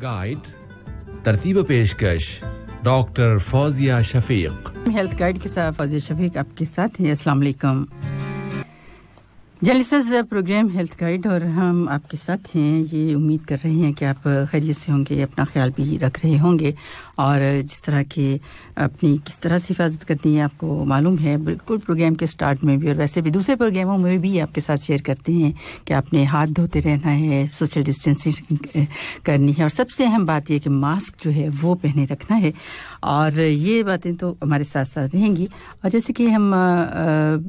Guide तरतीब पेशकश doctor Fauzia Shafiq. Health guide के साथ फौजिया शफीक आपके साथ हैं। अस्सलाम वालेकुम जर्नलिस्ट्स, प्रोग्राम हेल्थ गाइड और हम आपके साथ हैं। ये उम्मीद कर रहे हैं कि आप खैरियत से होंगे, अपना ख्याल भी रख रहे होंगे और जिस तरह के अपनी किस तरह से हिफाजत करनी है आपको मालूम है। बिल्कुल प्रोग्राम के स्टार्ट में भी और वैसे भी दूसरे प्रोग्रामों में भी आपके साथ शेयर करते हैं कि आपने हाथ धोते रहना है, सोशल डिस्टेंसिंग करनी है और सबसे अहम बात यह कि मास्क जो है वो पहने रखना है। और ये बातें तो हमारे साथ साथ रहेंगी। और जैसे कि हम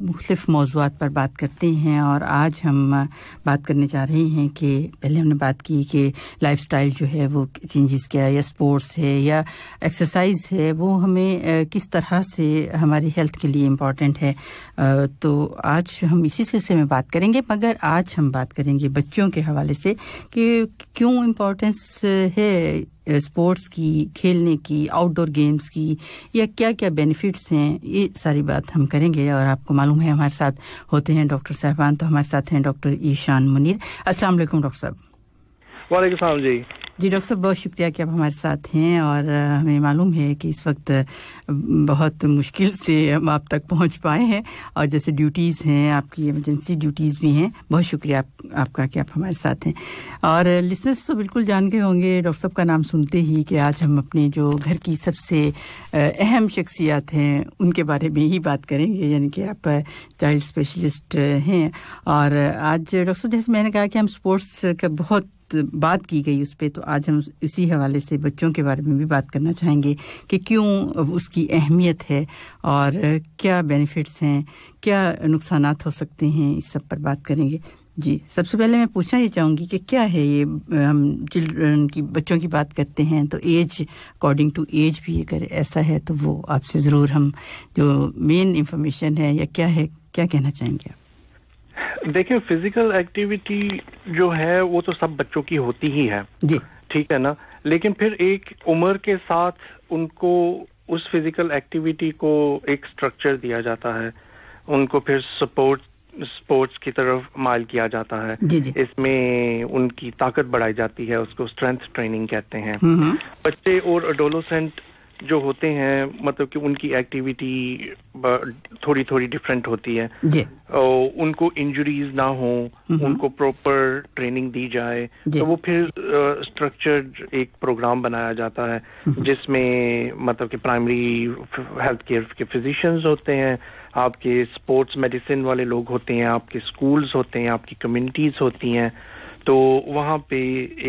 मुख्तलिफ मौज़ूआत पर बात करते हैं और आज हम बात करने जा रहे हैं कि पहले हमने बात की कि लाइफस्टाइल जो है वो चेंजेस क्या है, या स्पोर्ट्स है या एक्सरसाइज है, वो हमें किस तरह से हमारी हेल्थ के लिए इम्पॉर्टेंट है। तो आज हम इसी सिलसिले में बात करेंगे, मगर आज हम बात करेंगे बच्चों के हवाले से कि क्यों इम्पॉर्टेंस है स्पोर्ट्स की, खेलने की, आउटडोर गेम्स की, या क्या क्या बेनिफिट्स हैं। ये सारी बात हम करेंगे। और आपको मालूम है हमारे साथ होते हैं डॉक्टर साहबान, तो हमारे साथ हैं डॉक्टर ईशान मुनीर। अस्सलाम वालेकुम डॉक्टर साहब। वालेकुम सलाम जी डॉक्टर साहब, बहुत शुक्रिया कि आप हमारे साथ हैं। और हमें मालूम है कि इस वक्त बहुत मुश्किल से हम आप तक पहुंच पाए हैं और जैसे ड्यूटीज़ हैं आपकी, इमरजेंसी ड्यूटीज़ भी हैं। बहुत शुक्रिया आपका कि आप हमारे साथ हैं। और लिसनर्स तो बिल्कुल जान गए होंगे डॉक्टर साहब का नाम सुनते ही कि आज हम अपने जो घर की सबसे अहम शख्सियत हैं उनके बारे में ही बात करेंगे, यानी कि आप चाइल्ड स्पेशलिस्ट हैं। और आज डॉक्टर साहब, जैसे मैंने कहा कि हम स्पोर्ट्स का बहुत बात की गई उस पे, तो आज हम इसी हवाले से बच्चों के बारे में भी बात करना चाहेंगे कि क्यों उसकी अहमियत है और क्या बेनिफिट्स हैं, क्या नुकसानात हो सकते हैं, इस सब पर बात करेंगे। जी, सबसे पहले मैं पूछना ये चाहूँगी कि क्या है ये, हम चिल्ड्रन की, बच्चों की बात करते हैं तो एज, अकॉर्डिंग टू एज भी अगर ऐसा है तो वो आपसे ज़रूर हम जो मेन इंफॉर्मेशन है या क्या है, क्या कहना चाहेंगे आप? देखिए, फिजिकल एक्टिविटी जो है वो तो सब बच्चों की होती ही है जी, ठीक है ना, लेकिन फिर एक उम्र के साथ उनको उस फिजिकल एक्टिविटी को एक स्ट्रक्चर दिया जाता है, उनको फिर स्पोर्ट्स की तरफ माइल किया जाता है। जी जी। इसमें उनकी ताकत बढ़ाई जाती है, उसको स्ट्रेंथ ट्रेनिंग कहते हैं। बच्चे और एडोलेसेंट जो होते हैं, मतलब कि उनकी एक्टिविटी थोड़ी थोड़ी डिफरेंट होती है जी। उनको इंजरीज ना हो, उनको प्रॉपर ट्रेनिंग दी जाए, तो वो फिर स्ट्रक्चर्ड एक प्रोग्राम बनाया जाता है जिसमें मतलब कि प्राइमरी हेल्थ केयर के फिजिशियंस होते हैं, आपके स्पोर्ट्स मेडिसिन वाले लोग होते हैं, आपके स्कूल्स होते हैं, आपकी कम्युनिटीज होती हैं। तो वहाँ पे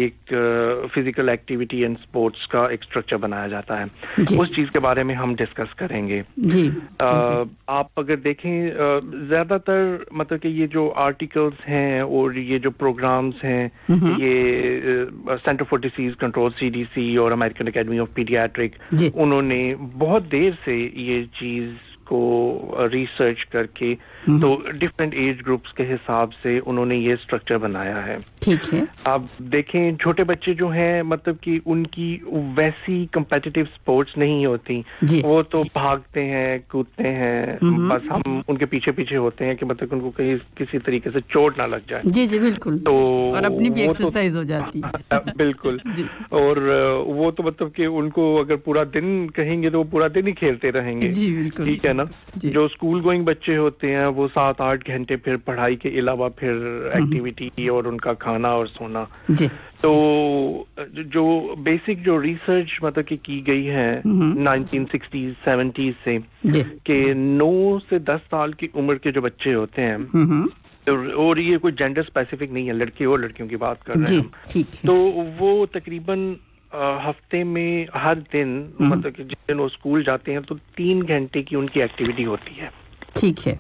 एक फिजिकल एक्टिविटी एंड स्पोर्ट्स का एक स्ट्रक्चर बनाया जाता है। उस चीज़ के बारे में हम डिस्कस करेंगे जी। आप अगर देखें ज़्यादातर मतलब कि ये जो आर्टिकल्स हैं और ये जो प्रोग्राम्स हैं, ये centre for disease control CDC और अमेरिकन एकेडमी ऑफ पीडियाट्रिक, उन्होंने बहुत देर से ये चीज़ को रिसर्च करके तो डिफरेंट एज ग्रुप्स के हिसाब से उन्होंने ये स्ट्रक्चर बनाया है। ठीक है। आप देखें, छोटे बच्चे जो हैं मतलब कि उनकी वैसी कम्पिटिटिव स्पोर्ट्स नहीं होती, वो तो भागते हैं, कूदते हैं, बस हम उनके पीछे पीछे होते हैं कि मतलब उनको कहीं किसी तरीके से चोट ना लग जाए। जी जी बिल्कुल। तो और अपनी भी एक्सरसाइज हो जाती है। बिल्कुल। और वो तो मतलब कि उनको अगर पूरा दिन कहेंगे तो वो पूरा दिन ही खेलते रहेंगे। जी बिल्कुल। ठीक है ना। जो स्कूल गोइंग बच्चे होते हैं वो 7-8 घंटे फिर पढ़ाई के अलावा फिर एक्टिविटी और उनका खाना और सोना। जी। तो जो बेसिक जो रिसर्च मतलब की गई है 1960s 70s से कि 9 से 10 साल की उम्र के जो बच्चे होते हैं, और ये कोई जेंडर स्पेसिफिक नहीं है, लड़के और लड़कियों की बात कर रहे हैं हम, तो वो तकरीबन हफ्ते में हर दिन मतलब कि जिस दिन वो स्कूल जाते हैं तो 3 घंटे की उनकी एक्टिविटी होती है। ठीक है।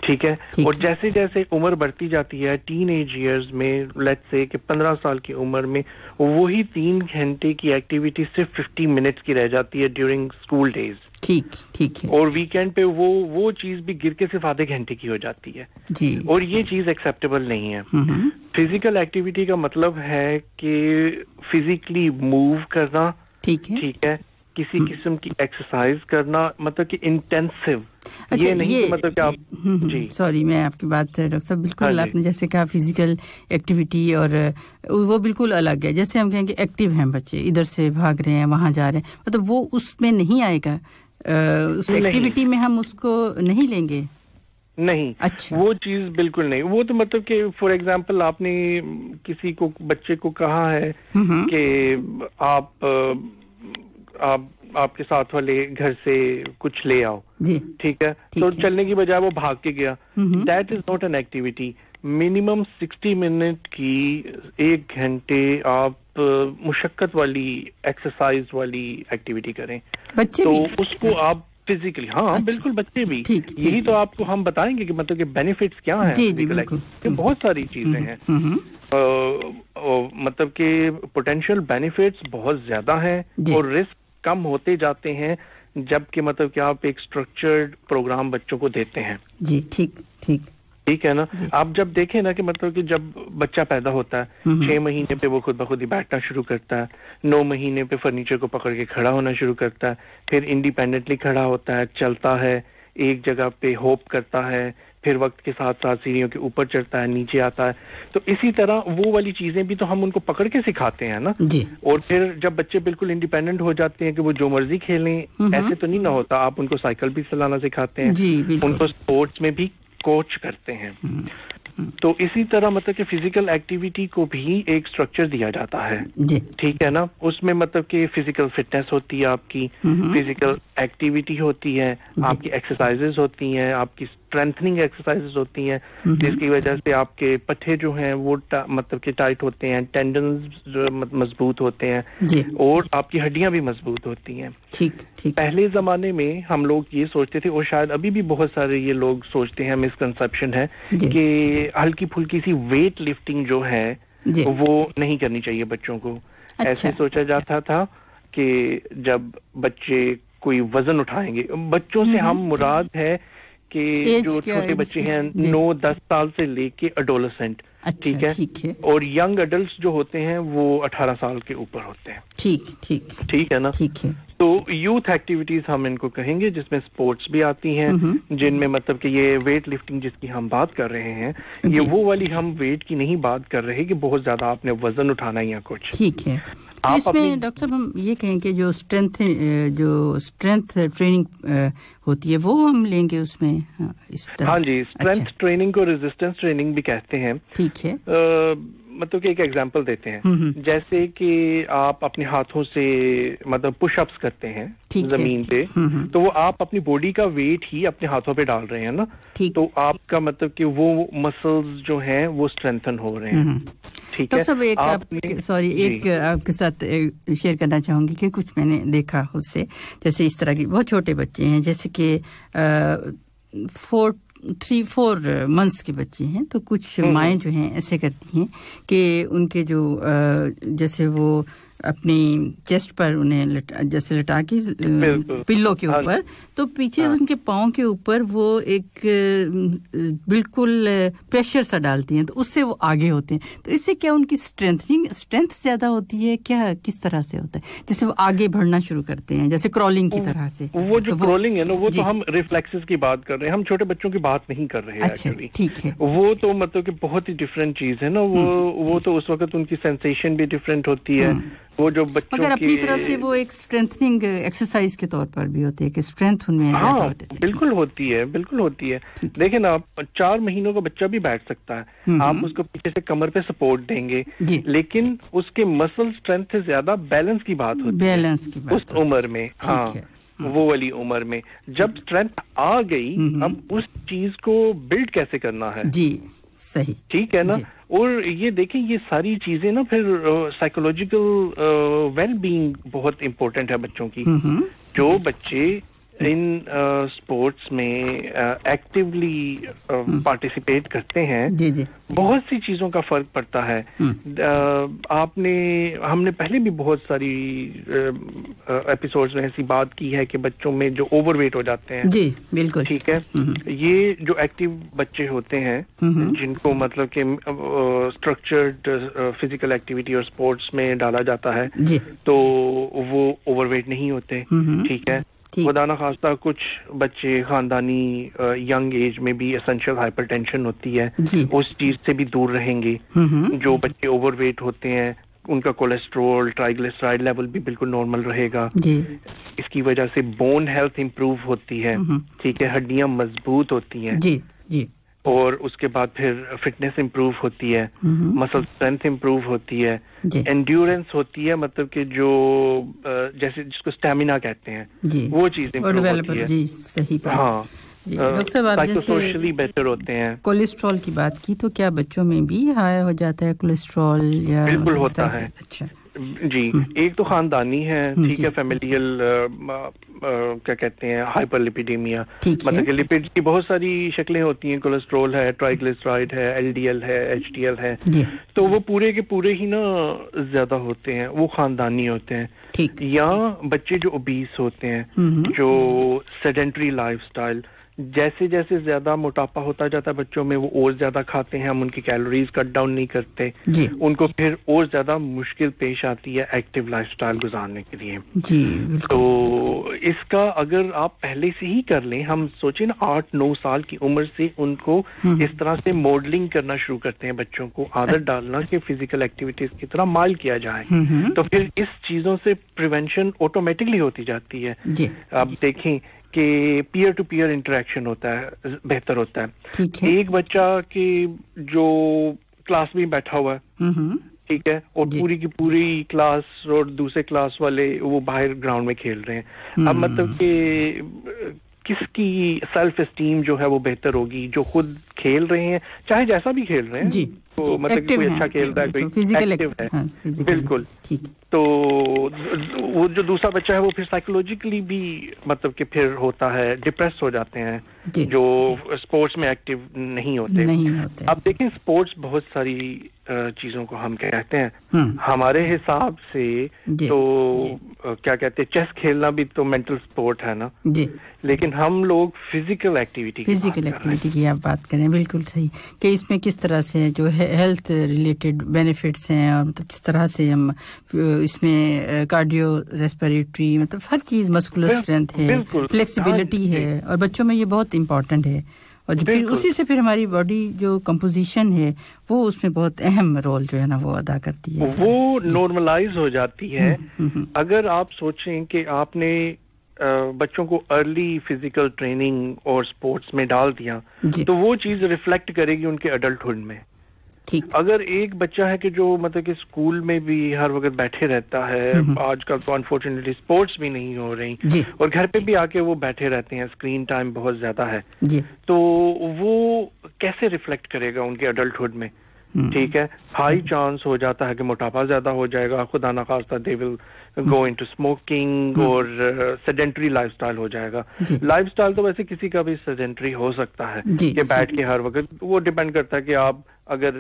ठीक है। और जैसे जैसे उम्र बढ़ती जाती है, टीन एज ईयर्स में, लेट्स से कि 15 साल की उम्र में वही 3 घंटे की एक्टिविटी सिर्फ 50 मिनट्स की रह जाती है ड्यूरिंग स्कूल डेज। ठीक है। और वीकेंड पे वो चीज भी गिर के सिर्फ आधे घंटे की हो जाती है जी। और ये चीज एक्सेप्टेबल नहीं है। फिजिकल एक्टिविटी का मतलब है कि फिजिकली मूव करना, ठीक है, किसी किस्म की एक्सरसाइज करना, मतलब कि इंटेंसिव, ये नहीं कि मतलब कि आप जी सॉरी मैं आपकी बात डॉक्टर साहब बिल्कुल आपने जैसे कहा फिजिकल एक्टिविटी और वो बिल्कुल अलग है। जैसे हम कहेंगे एक्टिव हैं बच्चे, इधर से भाग रहे हैं वहां जा रहे हैं, मतलब वो उसमें नहीं आएगा, उस एक्टिविटी में हम उसको नहीं लेंगे नहीं। अच्छा, वो चीज बिल्कुल नहीं। वो तो मतलब कि फॉर एग्जांपल आपने किसी को बच्चे को कहा है कि आपके साथ वाले घर से कुछ ले आओ, ठीक है, तो चलने की बजाय वो भाग के गया, that is not an activity. Minimum 60 minute की 1 घंटे आप मुशक्कत वाली एक्सरसाइज वाली एक्टिविटी करें, बच्चे तो उसको आप फिजिकली, हाँ अच्छा, बिल्कुल बच्चे भी, यही तो आपको हम बताएंगे कि मतलब कि बेनिफिट्स क्या हैं फिजिकल एक्टिविटी, बहुत सारी चीजें हैं, मतलब कि पोटेंशियल बेनिफिट्स बहुत ज्यादा हैं और रिस्क कम होते जाते हैं जबकि मतलब कि आप एक स्ट्रक्चर्ड प्रोग्राम बच्चों को देते हैं। जी ठीक है ना। आप जब देखें ना कि मतलब कि जब बच्चा पैदा होता है 6 महीने पे वो खुद बखुद ही बैठना शुरू करता है, 9 महीने पे फर्नीचर को पकड़ के खड़ा होना शुरू करता है, फिर इंडिपेंडेंटली खड़ा होता है, चलता है, एक जगह पे होप करता है, फिर वक्त के साथ साथ सीढ़ियों के ऊपर चढ़ता है, नीचे आता है। तो इसी तरह वो वाली चीजें भी तो हम उनको पकड़ के सिखाते हैं ना जी। और फिर जब बच्चे बिल्कुल इंडिपेंडेंट हो जाते हैं कि वो जो मर्जी खेलें, ऐसे तो नहीं ना होता, आप उनको साइकिल भी चलाना सिखाते हैं, उनको स्पोर्ट्स में भी कोच करते हैं। तो इसी तरह मतलब कि फिजिकल एक्टिविटी को भी एक स्ट्रक्चर दिया जाता है, ठीक है ना। उसमें मतलब कि फिजिकल फिटनेस होती है, आपकी फिजिकल एक्टिविटी होती है, आपकी एक्सरसाइजेज होती हैं, आपकी स्ट्रेंथनिंग एक्सरसाइजेज होती हैं, जिसकी वजह से आपके पट्टे जो हैं वो मतलब कि टाइट होते हैं, टेंडन्स मजबूत होते हैं और आपकी हड्डियां भी मजबूत होती हैं। ठीक। पहले जमाने में हम लोग ये सोचते थे और शायद अभी भी बहुत सारे ये लोग सोचते हैं, मिसकंसेप्शन है कि हल्की फुल्की सी वेट लिफ्टिंग जो है वो नहीं करनी चाहिए बच्चों को। अच्छा। ऐसे सोचा जाता था कि जब बच्चे कोई वजन उठाएंगे, बच्चों से हम मुराद है कि जो छोटे बच्चे हैं 9-10 साल से लेके एडोलेसेंट, ठीक है, और यंग एडल्ट्स जो होते हैं वो 18 साल के ऊपर होते हैं। ठीक है ना। ठीक है। तो यूथ एक्टिविटीज हम इनको कहेंगे, जिसमें स्पोर्ट्स भी आती हैं, जिनमें मतलब कि ये वेट लिफ्टिंग जिसकी हम बात कर रहे हैं, ये वो वाली हम वेट की नहीं बात कर रहे कि बहुत ज्यादा आपने वजन उठाना या कुछ। ठीक है। इसमें डॉक्टर साहब हम ये कहें कि जो स्ट्रेंथ ट्रेनिंग होती है वो हम लेंगे उसमें, इस तरह। हाँ जी, स्ट्रेंथ ट्रेनिंग को रेजिस्टेंस ट्रेनिंग भी कहते हैं। ठीक है। मतलब कि एक एग्जांपल देते हैं, जैसे कि आप अपने हाथों से मतलब पुशअप्स करते हैं जमीन पे, तो वो आप अपनी बॉडी का वेट ही अपने हाथों पे डाल रहे हैं ना, तो आपका मतलब कि वो मसल्स जो हैं वो स्ट्रेंथन हो रहे हैं। ठीक है। सब एक आपके साथ शेयर करना चाहूंगी कि कुछ मैंने देखा उससे, जैसे इस तरह के बहुत छोटे बच्चे हैं, जैसे कि 3-4 मंथ्स के बच्चे हैं, तो कुछ माएँ जो हैं ऐसे करती हैं कि उनके जो जैसे वो अपनी चेस्ट पर उन्हें जैसे लटा के पिल्लो के ऊपर, तो पीछे उनके पाँव के ऊपर वो एक बिल्कुल प्रेशर सा डालती हैं, तो उससे वो आगे होते हैं। तो इससे क्या उनकी स्ट्रेंथ ज्यादा होती है, क्या किस तरह से होता है, जिससे वो आगे बढ़ना शुरू करते हैं, जैसे क्रॉलिंग की तरह से? वो जो क्रॉलिंग है ना, वो तो हम रिफ्लेक्सेस की बात कर रहे हैं, हम छोटे बच्चों की बात नहीं कर रहे हैं। अच्छा, ठीक है। वो तो मतलब कि बहुत ही डिफरेंट चीज है ना, वो तो उस वक्त उनकी सेंसेशन भी डिफरेंट होती है, वो जो बच्चों मगर अपनी तरफ से वो एक स्ट्रेंथनिंग एक्सरसाइज के तौर पर भी होती है कि स्ट्रेंथ उनमें ज्यादा होती है। बिल्कुल होती है। देखिए ना, 4 महीनों का बच्चा भी बैठ सकता है, आप उसको पीछे से कमर पे सपोर्ट देंगे, लेकिन उसके मसल स्ट्रेंथ से ज्यादा बैलेंस की बात होती है उस उम्र में। हाँ, वो वाली उम्र में जब स्ट्रेंथ आ गई, अब उस चीज को बिल्ड कैसे करना है। जी सही, ठीक है ना। और ये देखें, ये सारी चीजें ना फिर साइकोलॉजिकल वेल बीइंग बहुत इंपॉर्टेंट है बच्चों की। जो बच्चे ان اسپورٹس میں ایکٹیولی پارٹیسپیٹ کرتے ہیں جی جی بہت سی چیزوں کا فرق پڑتا ہے. ہم نے پہلے بھی بہت ساری ایپیسوڈز میں ایسی بات کی ہے کہ بچوں میں جو اوور ویٹ ہو جاتے ہیں, جی بالکل ٹھیک ہے, یہ جو ایکٹیو بچے ہوتے ہیں جن کو مطلب کہ اسٹرکچرڈ فزیکل ایکٹیویٹی اور اسپورٹس میں ڈالا جاتا ہے, تو وہ اوور ویٹ نہیں ہوتے, ٹھیک ہے. خدا نخواستہ کچھ بچے خاندانی ینگ ایج میں بھی اسینشل ہائپر ٹینشن ہوتی ہے, اس چیز سے بھی دور رہیں گے. جو بچے اوور ویٹ ہوتے ہیں ان کا کولیسٹرول ٹرائیگلیسرائڈ لیول بھی بالکل نارمل رہے گا. اس کی وجہ سے بون ہیلتھ امپروو ہوتی ہے, ٹھیک ہے, ہڈیاں مضبوط ہوتی ہیں, اور اس کے بعد پھر فٹنس امپروو ہوتی ہے, مسل اسٹرینتھ امپروو ہوتی ہے, انڈیورنس ہوتی ہے, مطلب کہ جو جیسے جس کو اسٹیمنا کہتے ہیں وہ چیز امپروو ہوتی ہے. جی صحیح بات. ہاں ڈاکٹر صاحب, آپ جیسے سوشلی بیٹر ہوتے ہیں. کولیسٹرول کی بات کی, تو کیا بچوں میں بھی ہائی ہو جاتا ہے کولیسٹرول یا؟ بالکل ہوتا ہے. اچھا جی, ایک تو خاندانی ہے, ٹھیک ہے, فیملیل کیا کہتے ہیں ہائپر لپیڈیمیا, مطلب کہ لپڈ کی بہت ساری شکلیں ہوتی ہیں, کولیسٹرول ہے, ٹرائیگلیسرائڈ ہے, ایل ڈی ایل ہے, ایچ ڈی ایل ہے, تو وہ پورے کے پورے ہی نا زیادہ ہوتے ہیں, وہ خاندانی ہوتے ہیں. یا بچے جو اوبیس ہوتے ہیں, جو سیڈنٹری لائف سٹائل, جیسے جیسے زیادہ موٹاپا ہوتا جاتا ہے بچوں میں, وہ اور زیادہ کھاتے ہیں, ہم ان کی کیلوریز کٹ ڈاؤن نہیں کرتے, ان کو پھر اور زیادہ مشکل پیش آتی ہے ایکٹیو لائف سٹائل گزارنے کے لیے. تو اس کا اگر آپ پہلے سے ہی کر لیں, ہم سوچیں نا 8-9 سال کی عمر سے ان کو اس طرح سے ماڈلنگ کرنا شروع کرتے ہیں, بچوں کو عادت ڈالنا کہ فزیکل ایکٹیویٹیز کی طرح مائل کیا جائے, تو پھر اس چیزوں سے پریونشن آٹومیٹکلی ہوتی جاتی ہے. آپ دیکھیں کہ پیئر ٹو پیئر انٹریکشن ہوتا ہے, بہتر ہوتا ہے. ایک بچہ کہ جو کلاس میں بیٹھا ہوا ہے, ٹھیک ہے, اور پوری کی پوری کلاس اور دوسرے کلاس والے وہ باہر گراؤنڈ میں کھیل رہے ہیں, اب مطلب کہ کس کی سیلف اسٹیم جو ہے وہ بہتر ہوگی؟ جو خود کھیل رہے ہیں, چاہے جیسا بھی کھیل رہے ہیں, تو مطلب کوئی اچھا کھیل رہا ہے, کوئی ایکٹیو ہے, بالکل. تو وہ جو دوسرا بچہ ہے وہ پھر سائیکولوجیکلی بھی مطلب کہ پھر ہوتا ہے, ڈپریس ہو جاتے ہیں جو اسپورٹس میں ایکٹیو نہیں ہوتے. اب دیکھیں اسپورٹس بہت ساری چیزوں کو ہم کہتے ہیں, ہمارے حساب سے تو کیا کہتے ہیں, چیس کھیلنا بھی تو مینٹل اسپورٹ ہے نا, لیکن ہم لوگ فزیکل ایکٹیویٹی کی آپ بات کریں, بالکل صحیح, کہ اس میں کس طرح سے جو ہیلتھ ریلیٹڈ بینیفٹس ہیں, اور مطلب کس طرح سے ہم اس میں کارڈیو ریسپیریٹری, مطلب ہر چیز, مسکولر اسٹرینتھ ہے, فلیکسیبلٹی ہے, اور بچوں میں یہ بہت امپورٹنٹ ہے. اور پھر اسی سے پھر ہماری باڈی جو کمپوزیشن ہے وہ اس میں بہت اہم رول جو ہے نا وہ ادا کرتی ہے, وہ نارملائز ہو جاتی ہے. اگر آپ سوچیں کہ آپ نے بچوں کو ارلی فزیکل ٹریننگ اور سپورٹس میں ڈال دیا, تو وہ چیز ریفلیکٹ کرے گی ان کے ایڈلٹہڈ میں. اگر ایک بچہ ہے کہ جو مطلب کہ اسکول میں بھی ہر وقت بیٹھے رہتا ہے, آج کل تو انفارچونیٹلی اسپورٹس بھی نہیں ہو رہی, اور گھر پہ بھی آ کے وہ بیٹھے رہتے ہیں, اسکرین ٹائم بہت زیادہ ہے, تو وہ کیسے ریفلیکٹ کرے گا ان کے ایڈلٹہڈ میں؟ ٹھیک ہے, ہائی چانس ہو جاتا ہے کہ موٹاپا زیادہ ہو جائے گا, خدا نخواستہ دے ول گو انٹو اسموکنگ, اور سیڈنٹری لائف سٹائل ہو جائے گا. لائف سٹائل تو ویسے کسی کا بھی سیڈنٹری ہو سکتا ہے کہ بیٹھ کے ہر وقت, وہ ڈپینڈ کرتا ہے کہ آپ اگر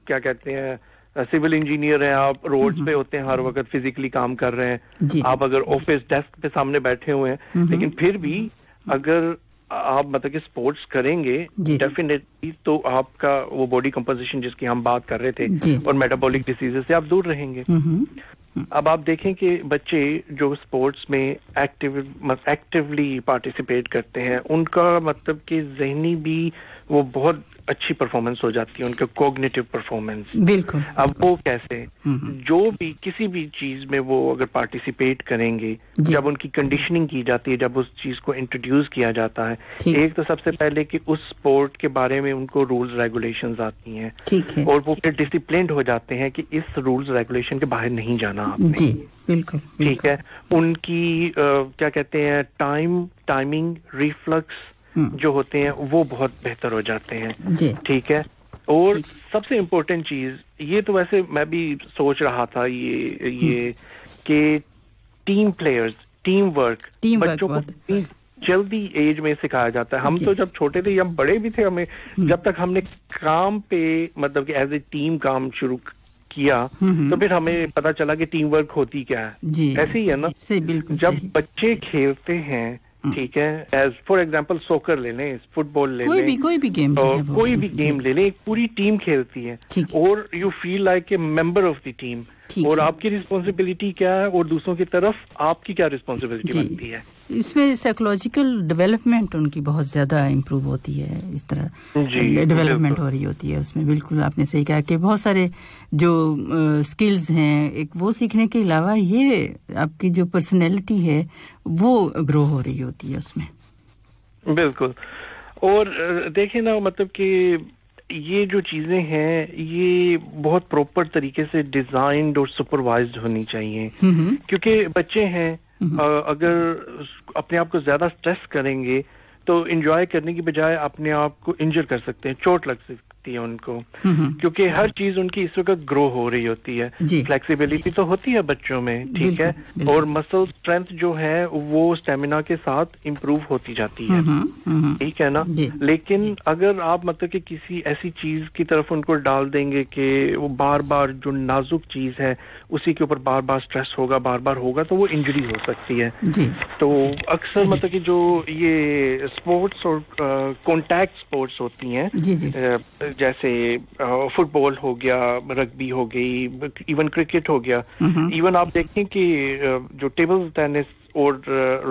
کیا کہتے ہیں سول انجینئر ہیں, آپ روڈز پہ ہوتے ہیں, ہر وقت فزیکلی کام کر رہے ہیں, آپ اگر آفس ڈیسک پہ سامنے بیٹھے ہوئے ہیں, لیکن پھر بھی اگر آپ مطلب کہ سپورٹس کریں گے ڈیفینیٹلی, تو آپ کا وہ باڈی کمپوزیشن جس کی ہم بات کر رہے تھے اور میٹابولک ڈیزیز سے آپ دور رہیں گے. اب آپ دیکھیں کہ بچے جو سپورٹس میں ایکٹیولی پارٹیسپیٹ کرتے ہیں, ان کا مطلب کہ ذہنی بھی وہ بہت اچھی پرفارمنس ہو جاتی ہے, ان کا کوگنیٹو پرفارمنس. بالکل. اب وہ کیسے, جو بھی کسی بھی چیز میں وہ اگر پارٹیسپیٹ کریں گے, جب ان کی کنڈیشننگ کی جاتی ہے, جب اس چیز کو انٹروڈیوس کیا جاتا ہے, ایک تو سب سے پہلے کہ اس اسپورٹ کے بارے میں ان کو رولز ریگولیشنز آتی ہیں, اور وہ پھر ڈسپلنڈ ہو جاتے ہیں کہ اس رولز ریگولیشن کے باہر نہیں جانا آپ نے. جی بالکل. ٹھیک ہے, ان کی کیا کہتے ہیں ٹائمنگ, ریفلکس جو ہوتے ہیں وہ بہت بہتر ہو جاتے ہیں. ٹھیک ہے, اور سب سے امپورٹنٹ چیز یہ تو ویسے میں بھی سوچ رہا تھا یہ کہ ٹیم پلیئرز, ٹیم ورک, بچوں کو जल्दी एज में सिखाया जाता है. हम तो जब छोटे थे, हम बड़े भी थे, हमें जब तक हमने काम पे मतलब कि एज ए टीम काम शुरू किया तो फिर हमें पता चला कि टीम वर्क होती क्या है. ऐसे ही है ना, जब बच्चे खेलते हैं, ठीक है, एज फॉर एग्जांपल सोकर ले लें, फुटबॉल ले लें, कोई भी गेम ले लें, एक पूरी टीम खेलती है और you feel like a member of the team, और आपकी रिस्पॉन्सिबिलिटी क्या है और दूसरों की तरफ आपकी क्या रिस्पॉन्सिबिलिटी बनती है. इसमें साइकोलॉजिकल डेवलपमेंट उनकी बहुत ज्यादा इम्प्रूव होती है, इस तरह डेवलपमेंट हो रही होती है उसमें. बिल्कुल आपने सही कहा कि बहुत सारे जो स्किल्स हैं, एक वो सीखने के अलावा ये आपकी जो पर्सनैलिटी है वो ग्रो हो रही होती है उसमें. बिल्कुल. और देखिए ना, मतलब कि ये जो चीजें हैं ये बहुत प्रॉपर तरीके से डिजाइन्ड और सुपरवाइज्ड होनी चाहिए, क्योंकि बच्चे हैं अगर अपने आप को ज्यादा स्ट्रेस करेंगे तो एंजॉय करने की बजाय अपने आप को इंजर कर सकते हैं, चोट लग सकती है उनको, क्योंकि हर चीज उनकी इस वक्त ग्रो हो रही होती है. फ्लेक्सिबिलिटी तो होती है बच्चों में, ठीक है, और मसल स्ट्रेंथ जो है वो स्टेमिना के साथ इम्प्रूव होती जाती है, ठीक है ना. लेकिन अगर आप मतलब कि किसी ऐसी चीज की तरफ उनको डाल देंगे कि वो बार बार जो नाजुक चीज है उसी के ऊपर बार बार स्ट्रेस होगा, बार बार होगा, तो वो इंजरी हो सकती है. तो अक्सर मतलब कि जो ये स्पोर्ट्स और कॉन्टैक्ट स्पोर्ट्स होती हैं, जैसे फुटबॉल हो गया, रग्बी हो गई, इवन क्रिकेट हो गया, इवन आप देखें कि जो टेबल टेनिस और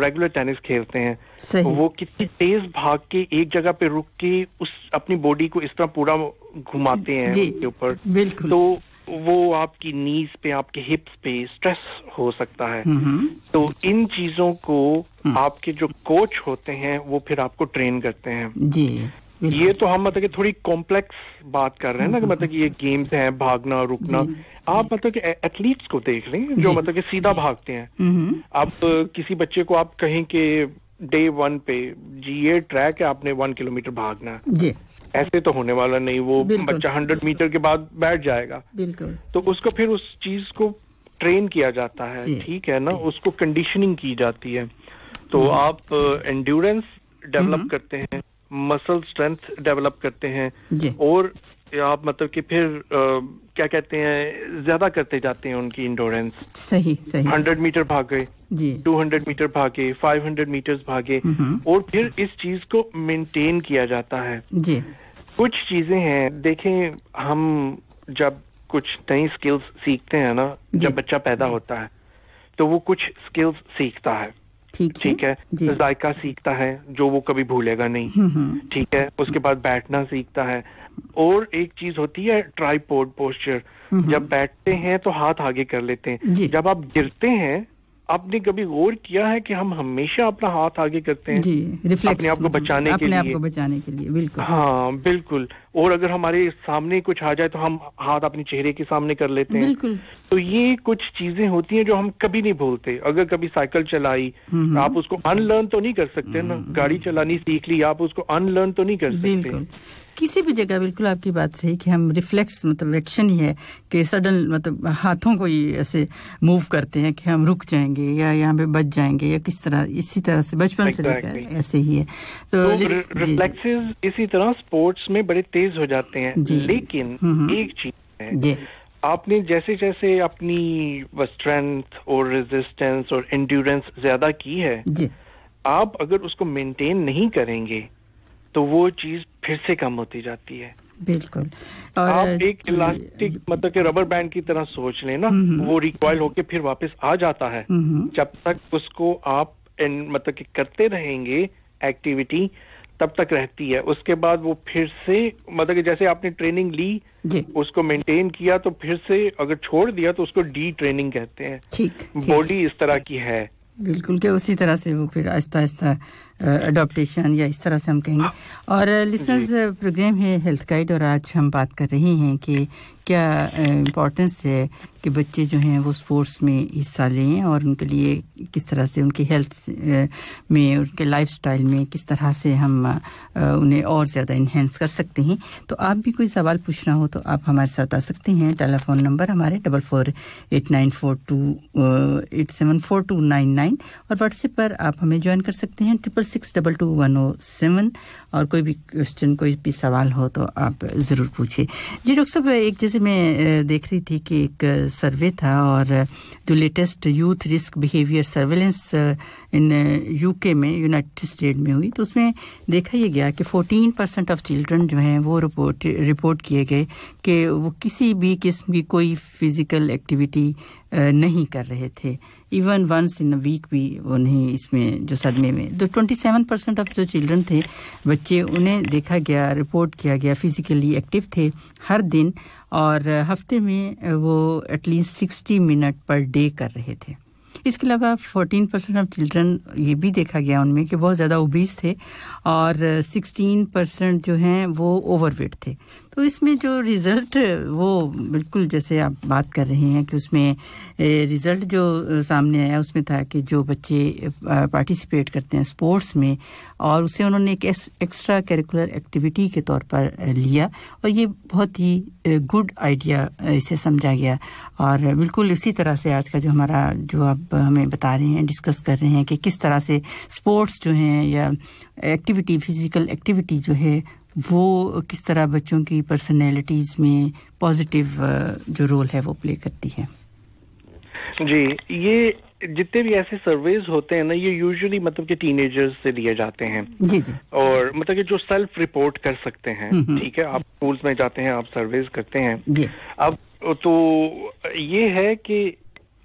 रेगुलर टेनिस खेलते हैं वो कितनी तेज भाग के एक जगह पे रुक के उस अपनी बॉडी को इस तरह पूरा घुमाते हैं उसके ऊपर, तो वो आपकी नीज पे, आपके हिप्स पे स्ट्रेस हो सकता है. तो इन चीजों को आपके जो कोच होते हैं वो फिर आपको ट्रेन करते हैं. ये तो हम मतलब कि थोड़ी कॉम्प्लेक्स बात कर रहे हैं ना, कि मतलब कि ये गेम्स हैं, भागना रुकना. आप मतलब कि एथलीट्स को देख लें जो मतलब कि सीधा भागते हैं. आप किसी बच्चे को आप कहें कि डे 1 पे जी ये ट्रैक है, आपने 1 किलोमीटर भागना है, ऐसे तो होने वाला नहीं. वो बच्चा 100 मीटर के बाद बैठ जाएगा. तो उसको फिर उस चीज को ट्रेन किया जाता है, ठीक है ना, उसको कंडीशनिंग की जाती है. तो आप एंड्योरेंस डेवलप करते हैं, मसल स्ट्रेंथ डेवलप करते हैं, और आप मतलब कि फिर क्या कहते हैं, ज्यादा करते जाते हैं उनकी इंडोरेंस. सही 100 मीटर भागे, 200 मीटर भागे, 500 मीटर्स भागे, और फिर इस चीज को मेंटेन किया जाता है. कुछ चीजें हैं, देखें, हम जब कुछ नई स्किल्स सीखते हैं ना, जब बच्चा पैदा होता है तो वो कुछ स्किल्स सीखता है, ठीक है, जायका सीखता है जो वो कभी भूलेगा नहीं, ठीक है. उसके बाद बैठना सीखता है, और एक चीज होती है ट्राइपॉड पोस्चर. जब बैठते हैं तो हाथ आगे कर लेते हैं. जब आप गिरते हैं, आपने कभी गौर किया है कि हम हमेशा अपना हाथ आगे करते हैं अपने आप को बचाने के लिए. बिल्कुल. हाँ बिल्कुल. और अगर हमारे सामने कुछ आ जाए तो हम हाथ अपने चेहरे के सामने कर लेते हैं. बिल्कुल. तो ये कुछ चीजें होती हैं जो हम कभी नहीं भूलते. अगर कभी साइकिल चलाई, आप उसको अनलर्न तो नहीं कर सकते ना. गाड़ी चलानी सीख ली, आप उसको अनलर्न तो नहीं कर सकते किसी भी जगह. बिल्कुल आपकी बात सही कि हम रिफ्लेक्स मतलब एक्शन ही है कि सडन मतलब हाथों को ही ऐसे मूव करते हैं कि हम रुक जाएंगे या यहाँ पे बच जाएंगे या किस तरह, इसी तरह से बचपन से लेकर ऐसे ही है. तो रिफ्लेक्सेस इसी तरह स्पोर्ट्स में बड़े तेज हो जाते हैं. लेकिन एक चीज है, आपने जैसे जैसे अपनी स्ट्रेंथ और रेजिस्टेंस और एंड्योरेंस ज्यादा की है, आप अगर उसको मेंटेन नहीं करेंगे तो वो चीज फिर से कम होती जाती है. बिल्कुल. और आप एक इलास्टिक मतलब कि रबर बैंड की तरह सोच लें ना, वो रिकॉइल होके फिर वापस आ जाता है. जब तक उसको आप मतलब कि करते रहेंगे एक्टिविटी, तब तक रहती है. उसके बाद वो फिर से मतलब कि जैसे आपने ट्रेनिंग ली, उसको मेंटेन किया, तो फिर से अगर छोड़ दिया तो उसको डी ट्रेनिंग कहते हैं. ठीक. बॉडी इस तरह की है. बिल्कुल कि उसी तरह से वो फिर आहिस्ता आहिस्ता अडॉप्टेशन या इस तरह से हम कहेंगे. और लिसनर्स, प्रोग्राम है हेल्थ गाइड और आज हम बात कर रहे हैं कि क्या इम्पोर्टेंस है कि बच्चे जो हैं वो स्पोर्ट्स में हिस्सा लें और उनके लिए किस तरह से उनकी हेल्थ में उनके लाइफस्टाइल में किस तरह से हम उन्हें और ज़्यादा इन्हेंस कर सकते हैं। तो आप भी कोई सवाल पूछना हो तो आप हमारे साथ आ सकते हैं। टेलीफोन नंबर हमारे 448942874299 और व्हाट्सएप पर आप हमें ज्वाइन कर सकते हैं 66622107 और कोई भी क्वेश्चन कोई भी सवाल हो तो आप ज़रूर पूछिए। जी डॉक्टर साहब, एक जैसे मैं देख रही थी कि एक सर्वे था और जो latest youth risk behaviour surveillance in UK में यूनाइटेड स्टेट में हुई तो उसमें देखा ये गया कि 14% ऑफ चिल्ड्रन जो हैं वो रिपोर्ट किए गए कि वो किसी भी किस्म की कोई फिजिकल एक्टिविटी नहीं कर रहे थे, even once in a week भी वो नहीं, इसमें जो सदमे में। तो 27% ऑफ जो चिल्ड्रन थे बच्चे, उन्हें देखा गया, रिपोर्ट किया गया फिजिकली एक्टिव थे हर दिन और हफ्ते में वो एटलीस्ट 60 मिनट पर डे कर रहे थे। इसके अलावा 14% ऑफ चिल्ड्रन ये भी देखा गया उनमें कि बहुत ज़्यादा ओबीस थे और 16% जो हैं वो ओवरवेट थे। तो इसमें जो रिज़ल्ट वो बिल्कुल जैसे आप बात कर रहे हैं कि उसमें रिज़ल्ट जो सामने आया उसमें था कि जो बच्चे पार्टिसिपेट करते हैं स्पोर्ट्स में और उसे उन्होंने एक एक्स्ट्रा करिकुलर एक्टिविटी के तौर पर लिया और ये बहुत ही गुड आइडिया इसे समझा गया। और बिल्कुल इसी तरह से आज का जो हमारा जो आप हमें बता रहे हैं, डिस्कस कर रहे हैं कि किस तरह से स्पोर्ट्स जो हैं या एक्टिविटी, फिजिकल एक्टिविटी जो है वो किस तरह बच्चों की पर्सनैलिटीज़ में पॉजिटिव जो रोल है वो प्ले करती है। जी, ये जितने भी ऐसे सर्वेज होते हैं ना, ये यूजुअली मतलब कि टीनेजर्स से लिए जाते हैं। जी जी। और मतलब कि जो सेल्फ रिपोर्ट कर सकते हैं, ठीक है, आप स्कूल्स में जाते हैं, आप सर्वेज करते हैं जी। अब तो ये है कि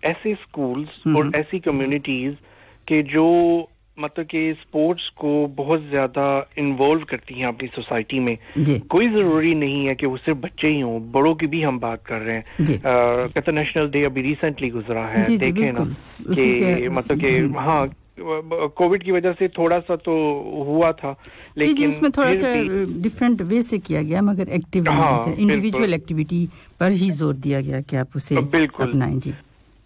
ऐसे स्कूल्स और ऐसी कम्युनिटीज के जो मतलब कि स्पोर्ट्स को बहुत ज्यादा इन्वॉल्व करती हैं अपनी सोसाइटी में, कोई जरूरी नहीं है कि वो सिर्फ बच्चे ही हों, बड़ों की भी हम बात कर रहे हैं। इंटरनेशनल डे अभी रिसेंटली गुजरा है, देखें ना कि मतलब कि हाँ कोविड की वजह से थोड़ा सा तो हुआ था, लेकिन उसमें थोड़ा सा डिफरेंट वे से किया गया, मगर एक्टिव इंडिविजुअल एक्टिविटी पर ही जोर दिया गया कि आप उसे अपनाएं। जी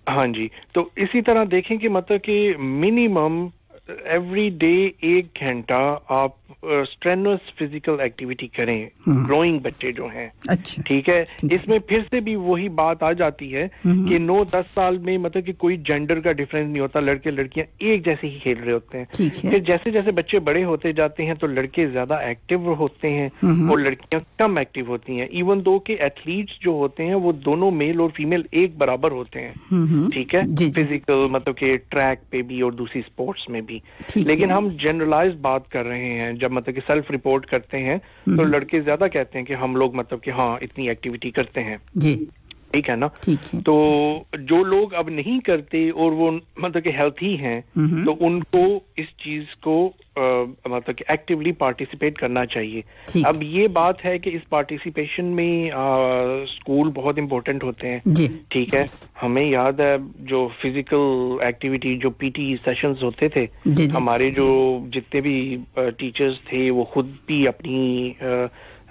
हाँ जी। तो इसी तरह देखें कि मतलब कि मिनिमम एवरी डे 1 घंटा आप स्ट्रेनस फिजिकल एक्टिविटी करें, ग्रोइंग बच्चे जो हैं। अच्छा, ठीक है। इसमें फिर से भी वही बात आ जाती है कि 9-10 साल में मतलब कि कोई जेंडर का डिफरेंस नहीं होता, लड़के लड़कियां एक जैसे ही खेल रहे होते हैं। फिर जैसे जैसे बच्चे बड़े होते जाते हैं तो लड़के ज्यादा एक्टिव होते हैं और लड़कियां कम एक्टिव होती हैं। इवन दो के एथलीट्स जो होते हैं वो दोनों मेल और फीमेल एक बराबर होते हैं, ठीक है, फिजिकल मतलब कि ट्रैक पे भी और दूसरी स्पोर्ट्स में भी। लेकिन हम जनरलाइज बात कर रहे हैं, जब मतलब कि सेल्फ रिपोर्ट करते हैं तो लड़के ज्यादा कहते हैं कि हम लोग मतलब कि हाँ इतनी एक्टिविटी करते हैं जी, ठीक है ना। तो जो लोग अब नहीं करते और वो मतलब कि हेल्थी हैं तो उनको इस चीज को मतलब कि एक्टिवली पार्टिसिपेट करना चाहिए। अब ये बात है कि इस पार्टिसिपेशन में स्कूल बहुत इंपॉर्टेंट होते हैं, ठीक है। हमें याद है जो फिजिकल एक्टिविटी जो पीटी सेशंस होते थे, हमारे जो जितने भी टीचर्स थे वो खुद भी अपनी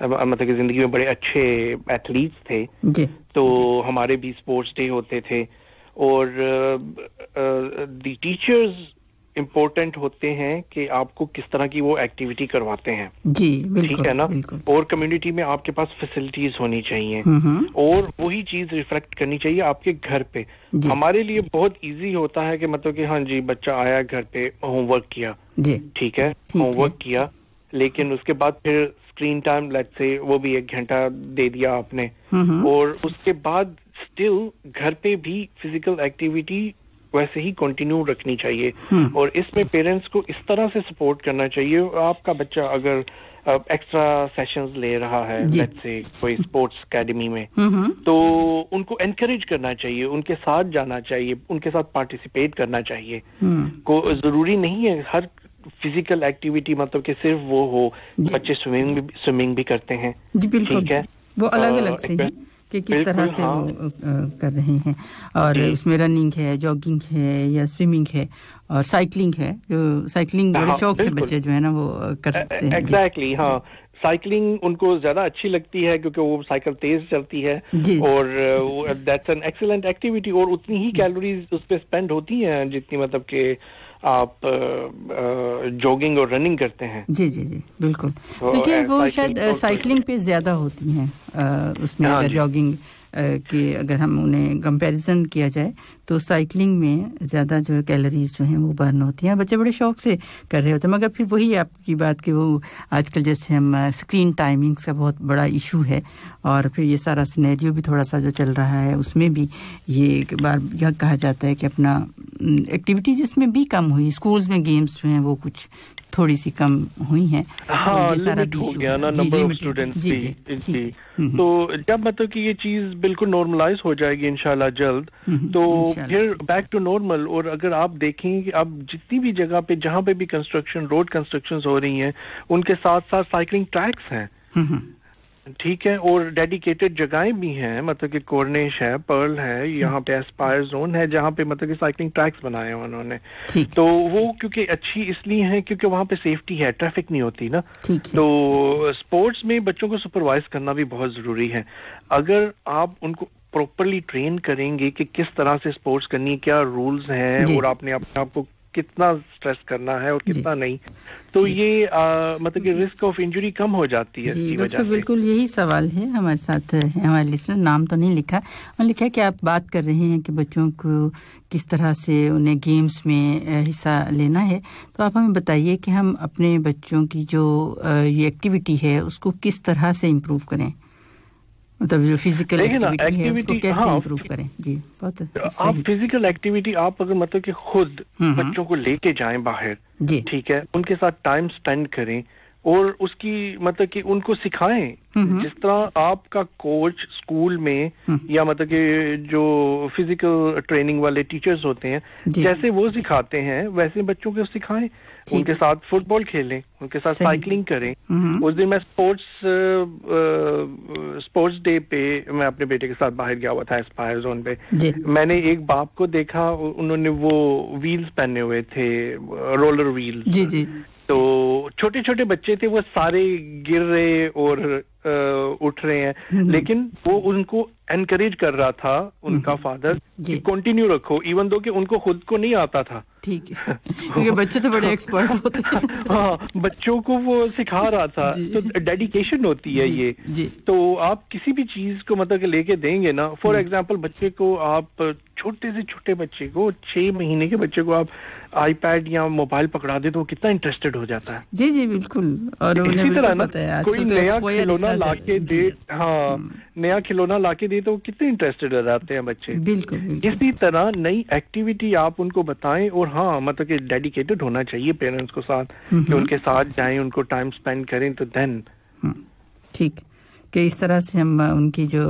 मतलब कि जिंदगी में बड़े अच्छे एथलीट्स थे, तो हमारे भी स्पोर्ट्स डे होते थे और द टीचर्स इम्पोर्टेंट होते हैं कि आपको किस तरह की वो एक्टिविटी करवाते हैं जी, ठीक है ना। और कम्युनिटी में आपके पास फैसिलिटीज होनी चाहिए और वही चीज रिफ्लेक्ट करनी चाहिए आपके घर पे। हमारे लिए बहुत इजी होता है कि मतलब कि हाँ जी बच्चा आया घर पे होमवर्क किया, ठीक है, होमवर्क किया, लेकिन उसके बाद फिर स्क्रीन टाइम लेट्स से वो भी 1 घंटा दे दिया आपने और उसके बाद स्टिल घर पे भी फिजिकल एक्टिविटी वैसे ही कंटिन्यू रखनी चाहिए। और इसमें पेरेंट्स को इस तरह से सपोर्ट करना चाहिए, आपका बच्चा अगर एक्स्ट्रा सेशंस ले रहा है लेट्स से कोई स्पोर्ट्स एकेडमी में, तो उनको एनकरेज करना चाहिए, उनके साथ जाना चाहिए, उनके साथ पार्टिसिपेट करना चाहिए। को जरूरी नहीं है हर फिजिकल एक्टिविटी मतलब कि सिर्फ वो हो, बच्चे स्विमिंग भी करते हैं, ठीक है, वो अलग अलग से हैं कि किस तरह से वो कर रहे हैं। और उसमें रनिंग है, जॉगिंग है या स्विमिंग है और साइकिलिंग है, जो साइकिलिंग बड़े शौक से बच्चे जो है ना वो कर सकते हैं। एग्जैक्टली, हाँ, साइकिलिंग उनको ज्यादा अच्छी लगती है क्योंकि वो साइकिल तेज चलती है और दैट्स एन एक्सीलेंट एक्टिविटी और उतनी ही कैलोरीज उस पे स्पेंड होती हैं जितनी मतलब कि आप जॉगिंग और रनिंग करते हैं। जी जी जी बिल्कुल। देखिए वो शायद साइकिलिंग पे ज्यादा होती हैं उसमें अगर जॉगिंग कि अगर हम उन्हें कंपैरिजन किया जाए तो साइकिलिंग में ज़्यादा जो है कैलोरीज जो हैं वो बर्न होती हैं। बच्चे बड़े शौक से कर रहे होते हैं, मगर फिर वही आपकी बात कि वो आजकल जैसे हम स्क्रीन टाइमिंग्स का बहुत बड़ा इशू है और फिर ये सारा सिनेरियो भी थोड़ा सा जो चल रहा है उसमें भी ये एक बार यह कहा जाता है कि अपना एक्टिविटी जिसमें भी कम हुई, स्कूल्स में गेम्स जो हैं वो कुछ थोड़ी सी कम हुई हैं। हाँ, लिमिट हो गया ना नंबर ऑफ स्टूडेंट्स भी। तो जब मतलब कि ये चीज बिल्कुल नॉर्मलाइज हो जाएगी इंशाल्लाह जल्द, तो फिर बैक टू नॉर्मल। और अगर आप देखें कि अब जितनी भी जगह पे जहाँ पे भी कंस्ट्रक्शन, रोड कंस्ट्रक्शंस हो रही हैं, उनके साथ साथ साइकिलिंग ट्रैक्स हैं, ठीक है, और डेडिकेटेड जगहें भी हैं, मतलब कि कॉर्निश है, पर्ल है, यहाँ पे एस्पायर जोन है जहाँ पे मतलब कि साइकिलिंग ट्रैक्स बनाए हैं उन्होंने। तो वो क्योंकि अच्छी इसलिए है क्योंकि वहाँ पे सेफ्टी है, ट्रैफिक नहीं होती ना। तो स्पोर्ट्स में बच्चों को सुपरवाइज करना भी बहुत जरूरी है। अगर आप उनको प्रॉपरली ट्रेन करेंगे कि किस तरह से स्पोर्ट्स करनी है, क्या रूल्स हैं और आपने अपने आप को कितना स्ट्रेस करना है और कितना नहीं, तो ये मतलब कि रिस्क ऑफ इंजरी कम हो जाती है इसकी वजह से। बिल्कुल यही सवाल है। हमारे साथ है हमारे लिसनर, नाम तो नहीं लिखा, और लिखा है कि आप बात कर रहे हैं कि बच्चों को किस तरह से उन्हें गेम्स में हिस्सा लेना है, तो आप हमें बताइए कि हम अपने बच्चों की जो ये एक्टिविटी है उसको किस तरह से इम्प्रूव करें, मतलब जो फिजिकल एक्टिविटी है उसको कैसे इम्प्रूव करें। जी बहुत आप फिजिकल एक्टिविटी आप अगर मतलब कि खुद बच्चों को लेके जाएं बाहर, ठीक है, उनके साथ टाइम स्पेंड करें और उसकी मतलब कि उनको सिखाएं, जिस तरह आपका कोच स्कूल में या मतलब कि जो फिजिकल ट्रेनिंग वाले टीचर्स होते हैं जैसे वो सिखाते हैं वैसे बच्चों को सिखाएं, उनके साथ फुटबॉल खेलें, उनके साथ साइकिलिंग करें। उस दिन मैं स्पोर्ट्स डे पे मैं अपने बेटे के साथ बाहर गया हुआ था एस्पायर जोन पे। मैंने एक बाप को देखा, उन्होंने वो व्हील्स पहने हुए थे, रोलर व्हील्स। तो छोटे छोटे बच्चे थे, वो सारे गिर रहे और उठ रहे हैं, लेकिन वो उनको एनकरेज कर रहा था उनका फादर कि कंटिन्यू रखो, इवन दो कि उनको खुद को नहीं आता था। ठीक है, क्योंकि बच्चे तो बड़े एक्सपर्ट होते हैं। हाँ, बच्चों को वो सिखा रहा था। तो डेडिकेशन होती है ये। तो आप किसी भी चीज को मतलब कि लेके देंगे ना, फॉर एग्जांपल बच्चे को आप छोटे से छोटे बच्चे को 6 महीने के बच्चे को आप आईपैड या मोबाइल पकड़ा दे तो वो कितना इंटरेस्टेड हो जाता है। जी जी बिल्कुल। और इसी तरह ना कोई नया खिलौना लाके दे, हाँ, नया खिलौना लाके दे तो कितने इंटरेस्टेड हो जाते हैं बच्चे। बिल्कुल। इसी तरह नई एक्टिविटी आप उनको बताएं और हाँ मतलब कि डेडिकेटेड होना चाहिए पेरेंट्स को साथ, कि उनके साथ जाएं, उनको टाइम स्पेंड करें, तो देन ठीक कि इस तरह से हम उनकी जो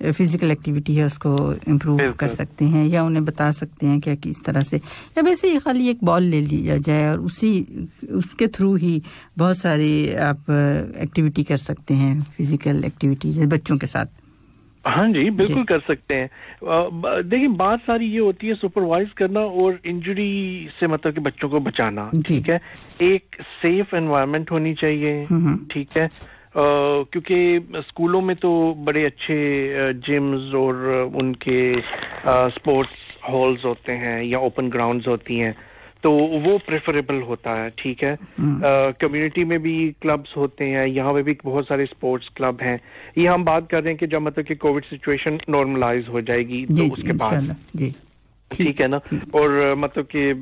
फिजिकल एक्टिविटी है उसको इम्प्रूव कर सकते हैं, या उन्हें बता सकते हैं कि किस तरह से, या वैसे ही खाली एक बॉल ले लिया जाए और उसके थ्रू ही बहुत सारी आप एक्टिविटी कर सकते हैं, फिजिकल एक्टिविटीज बच्चों के साथ। हाँ जी बिल्कुल कर सकते हैं। देखिए बात सारी ये होती है सुपरवाइज करना और इंजरी से मतलब कि बच्चों को बचाना, ठीक है। एक सेफ एनवायरनमेंट होनी चाहिए, ठीक है, क्योंकि स्कूलों में तो बड़े अच्छे जिम्स और उनके स्पोर्ट्स हॉल्स होते हैं या ओपन ग्राउंड्स होती हैं, तो वो प्रेफरेबल होता है, ठीक है। कम्युनिटी में भी क्लब्स होते हैं, यहाँ पे भी बहुत सारे स्पोर्ट्स क्लब हैं। ये हम बात कर रहे हैं कि जब मतलब कि कोविड सिचुएशन नॉर्मलाइज हो जाएगी तो उसके बाद, ठीक है ना। और मतलब कि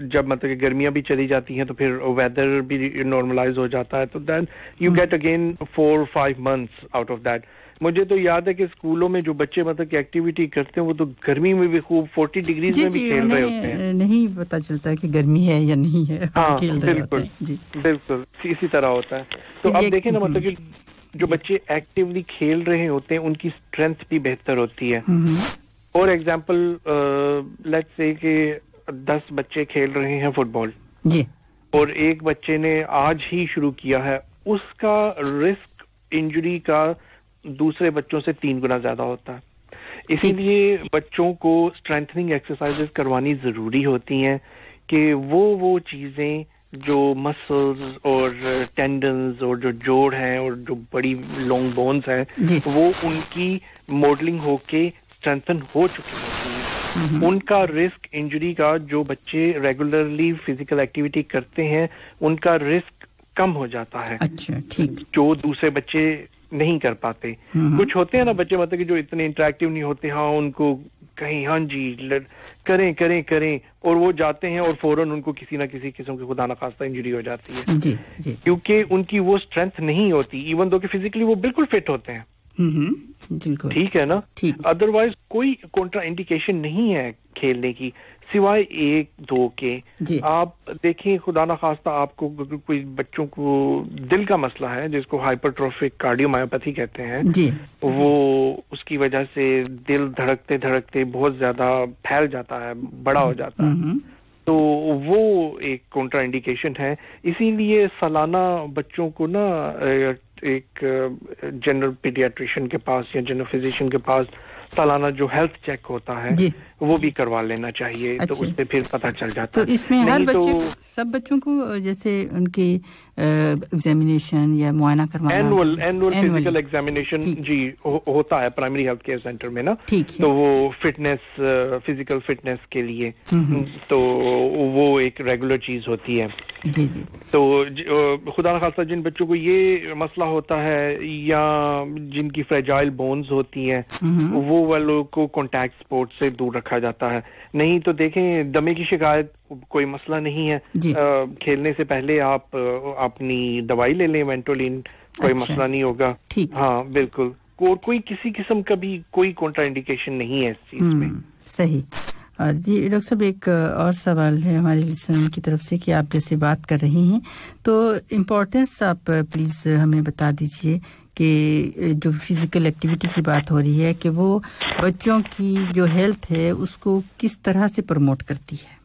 जब मतलब कि गर्मियां भी चली जाती हैं तो फिर वेदर भी नॉर्मलाइज हो जाता है, तो then you get again 4-5 months out of that. मुझे तो याद है कि स्कूलों में जो बच्चे मतलब कि एक्टिविटी करते हैं वो तो गर्मी में भी खूब 40 डिग्रीज में भी खेल रहे होते हैं, नहीं पता चलता कि गर्मी है या नहीं है। हाँ बिल्कुल बिल्कुल इसी तरह होता है। तो अब देखें ना मतलब कि जो बच्चे एक्टिवली खेल रहे होते हैं उनकी स्ट्रेंथ भी बेहतर होती है। फॉर एग्जाम्पल लेट्स से कि 10 बच्चे खेल रहे हैं फुटबॉल जी, और एक बच्चे ने आज ही शुरू किया है, उसका रिस्क इंजरी का दूसरे बच्चों से 3 गुना ज्यादा होता है। इसीलिए बच्चों को स्ट्रेंथनिंग एक्सरसाइजेस करवानी जरूरी होती हैं कि वो चीजें जो मसल्स और टेंडन्स और जो जोड़ हैं और जो बड़ी लॉन्ग बोन्स हैं वो उनकी मॉडलिंग होके स्ट्रेंथन हो चुकी होती हैं। उनका रिस्क इंजरी का, जो बच्चे रेगुलरली फिजिकल एक्टिविटी करते हैं उनका रिस्क कम हो जाता है। अच्छा, ठीक। जो दूसरे बच्चे नहीं कर पाते। कुछ होते हैं ना बच्चे मतलब कि जो इतने इंटरेक्टिव नहीं होते, हाँ उनको कहीं हाँ जी करें करें करें और वो जाते हैं और फौरन उनको किसी ना किसी किस्म की खुदा न खास्ता इंजरी हो जाती है जी, जी। क्योंकि उनकी वो स्ट्रेंथ नहीं होती, इवन दो कि फिजिकली वो बिल्कुल फिट होते हैं। ठीक है ना, ठीक। अदरवाइज कोई कॉन्ट्रा इंडिकेशन नहीं है खेलने की सिवाय एक दो के। आप देखें खुदा ना खास्ता आपको कोई बच्चों को दिल का मसला है जिसको हाइपरट्रोफिक कार्डियोमायोपैथी कहते हैं जी, वो उसकी वजह से दिल धड़कते धड़कते बहुत ज्यादा फैल जाता है, बड़ा हो जाता है, तो वो एक कॉन्ट्रा इंडिकेशन है। इसीलिए सालाना बच्चों को ना एक जनरल पीडियाट्रिशियन के पास या जनरल फिजिशियन के पास सालाना जो हेल्थ चेक होता है वो भी करवा लेना चाहिए। अच्छा। तो उससे फिर पता चल जाता है। तो इसमें हर बच्चे सब बच्चों को जैसे उनकी एग्जामिनेशन या मुआयना करवाना, एनुअल फिजिकल एग्जामिनेशन जी होता है प्राइमरी हेल्थ केयर सेंटर में ना, तो वो फिटनेस फिजिकल फिटनेस के लिए तो वो एक रेगुलर चीज होती है जी जी। तो खुदा न खास्ता जिन बच्चों को ये मसला होता है या जिनकी फ्रेजाइल बोन्स होती हैं वो वालों को कॉन्टैक्ट स्पोर्ट से दूर रखा जाता है। नहीं तो देखें दमे की शिकायत कोई मसला नहीं है, खेलने से पहले आप अपनी दवाई ले लें वेंटोलिन, कोई मसला नहीं होगा। हाँ बिल्कुल, और कोई किसी किस्म का भी कोई कॉन्ट्रा इंडिकेशन नहीं है इस चीज में। सही। और जी डॉक्टर साहब एक और सवाल है हमारे लिसनर की तरफ से कि आप जैसे बात कर रही हैं तो इम्पोर्टेंस आप प्लीज हमें बता दीजिए कि जो फिजिकल एक्टिविटी की बात हो रही है कि वो बच्चों की जो हेल्थ है उसको किस तरह से प्रमोट करती है,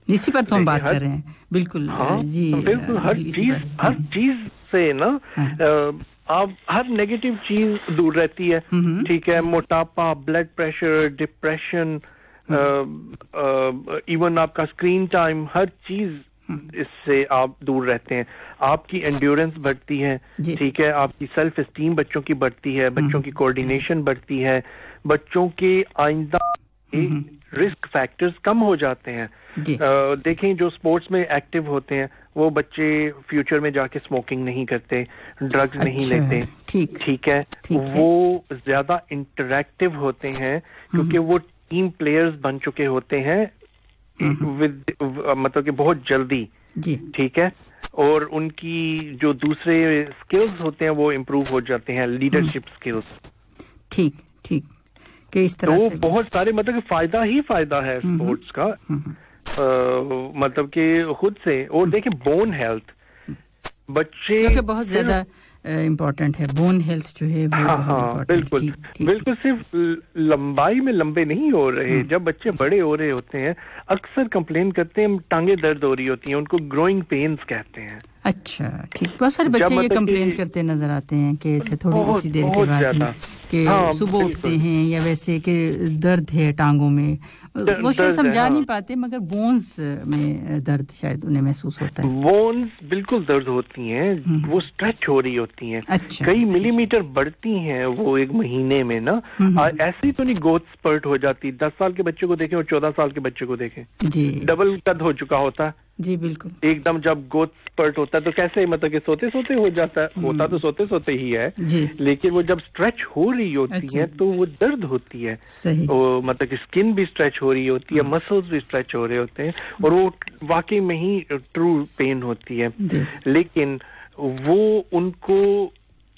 इसी पर तो हम बात कर रहे हैं। बिल्कुल जी, बिल्कुल हर चीज से ना आप हर नेगेटिव चीज दूर रहती है। ठीक है, मोटापा, ब्लड प्रेशर, डिप्रेशन, इवन आपका स्क्रीन टाइम, हर चीज इससे आप दूर रहते हैं। आपकी एंड्योरेंस बढ़ती है, ठीक है, आपकी सेल्फ एस्टीम बच्चों की बढ़ती है, बच्चों की कोऑर्डिनेशन बढ़ती है, बच्चों के आइंदा रिस्क फैक्टर्स कम हो जाते हैं। देखें जो स्पोर्ट्स में एक्टिव होते हैं वो बच्चे फ्यूचर में जाके स्मोकिंग नहीं करते, ड्रग्स नहीं लेते, ठीक है, वो ज्यादा इंटरैक्टिव होते हैं क्योंकि वो टीम प्लेयर्स बन चुके होते हैं विद मतलब कि बहुत जल्दी, ठीक है, और उनकी जो दूसरे स्किल्स होते हैं वो इम्प्रूव हो जाते हैं, लीडरशिप स्किल्स। ठीक ठीक, कि इस तरह से बहुत सारे मतलब कि फायदा ही फायदा है स्पोर्ट्स का, मतलब कि खुद से। और देखिए बोन हेल्थ बच्चे बहुत ज्यादा इम्पोर्टेंट है, बोन हेल्थ जो है वो हाँ बिल्कुल बिल्कुल, सिर्फ लंबाई में लंबे नहीं हो रहे, जब बच्चे बड़े हो रहे होते हैं अक्सर कंप्लेन करते हैं टांगे दर्द हो रही होती हैं, उनको ग्रोइंग पेन्स कहते हैं। अच्छा ठीक, बहुत सारे बच्चे ये कंप्लेन करते नजर आते हैं कि थोड़ी सी देर के बाद कि सुबह उठते हैं या वैसे कि दर्द है टांगों में, वो शायद समझा नहीं पाते मगर बोन्स में दर्द शायद उन्हें महसूस होता है। बोन्स बिल्कुल दर्द होती हैं, वो स्ट्रेच हो रही होती हैं। अच्छा। कई मिलीमीटर बढ़ती हैं वो एक महीने में ना, ऐसे ही तो नहीं ग्रोथ स्पर्ट हो जाती। 10 साल के बच्चे को देखें और 14 साल के बच्चे को देखें, डबल कद हो चुका होता है जी बिल्कुल। एकदम जब ग्रोथ स्पर्ट होता है तो कैसे मतलब कि सोते सोते हो जाता है, होता तो सोते सोते ही है लेकिन वो जब स्ट्रेच हो रही होती है तो वो दर्द होती है। सही। मतलब कि स्किन भी स्ट्रेच हो रही होती है, मसल्स भी स्ट्रेच हो रहे होते हैं और वो वाकई में ही ट्रू पेन होती है। लेकिन वो उनको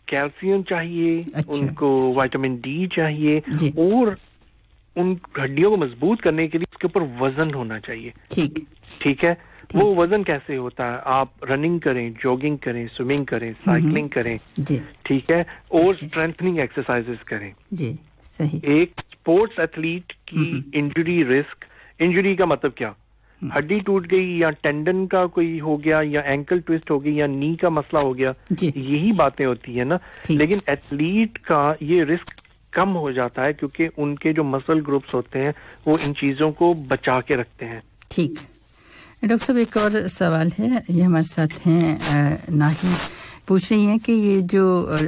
कैल्शियम चाहिए, उनको विटामिन डी चाहिए और उन हड्डियों को मजबूत करने के लिए उसके ऊपर वजन होना चाहिए। ठीक है, वो वजन कैसे होता है, आप रनिंग करें, जॉगिंग करें, स्विमिंग करें, साइकिलिंग करें, ठीक है, और स्ट्रेंथनिंग एक्सरसाइजेस करें। जी सही। एक स्पोर्ट्स एथलीट की इंजरी रिस्क, इंजरी का मतलब क्या, हड्डी टूट गई या टेंडन का कोई हो गया या एंकल ट्विस्ट हो गई या नी का मसला हो गया, यही बातें होती है ना। लेकिन एथलीट का ये रिस्क कम हो जाता है क्योंकि उनके जो मसल ग्रुप्स होते हैं वो इन चीजों को बचा के रखते हैं। ठीक। डॉक्टर साहब एक और सवाल है, ये हमारे साथ हैं नाहिद, पूछ रही हैं कि ये जो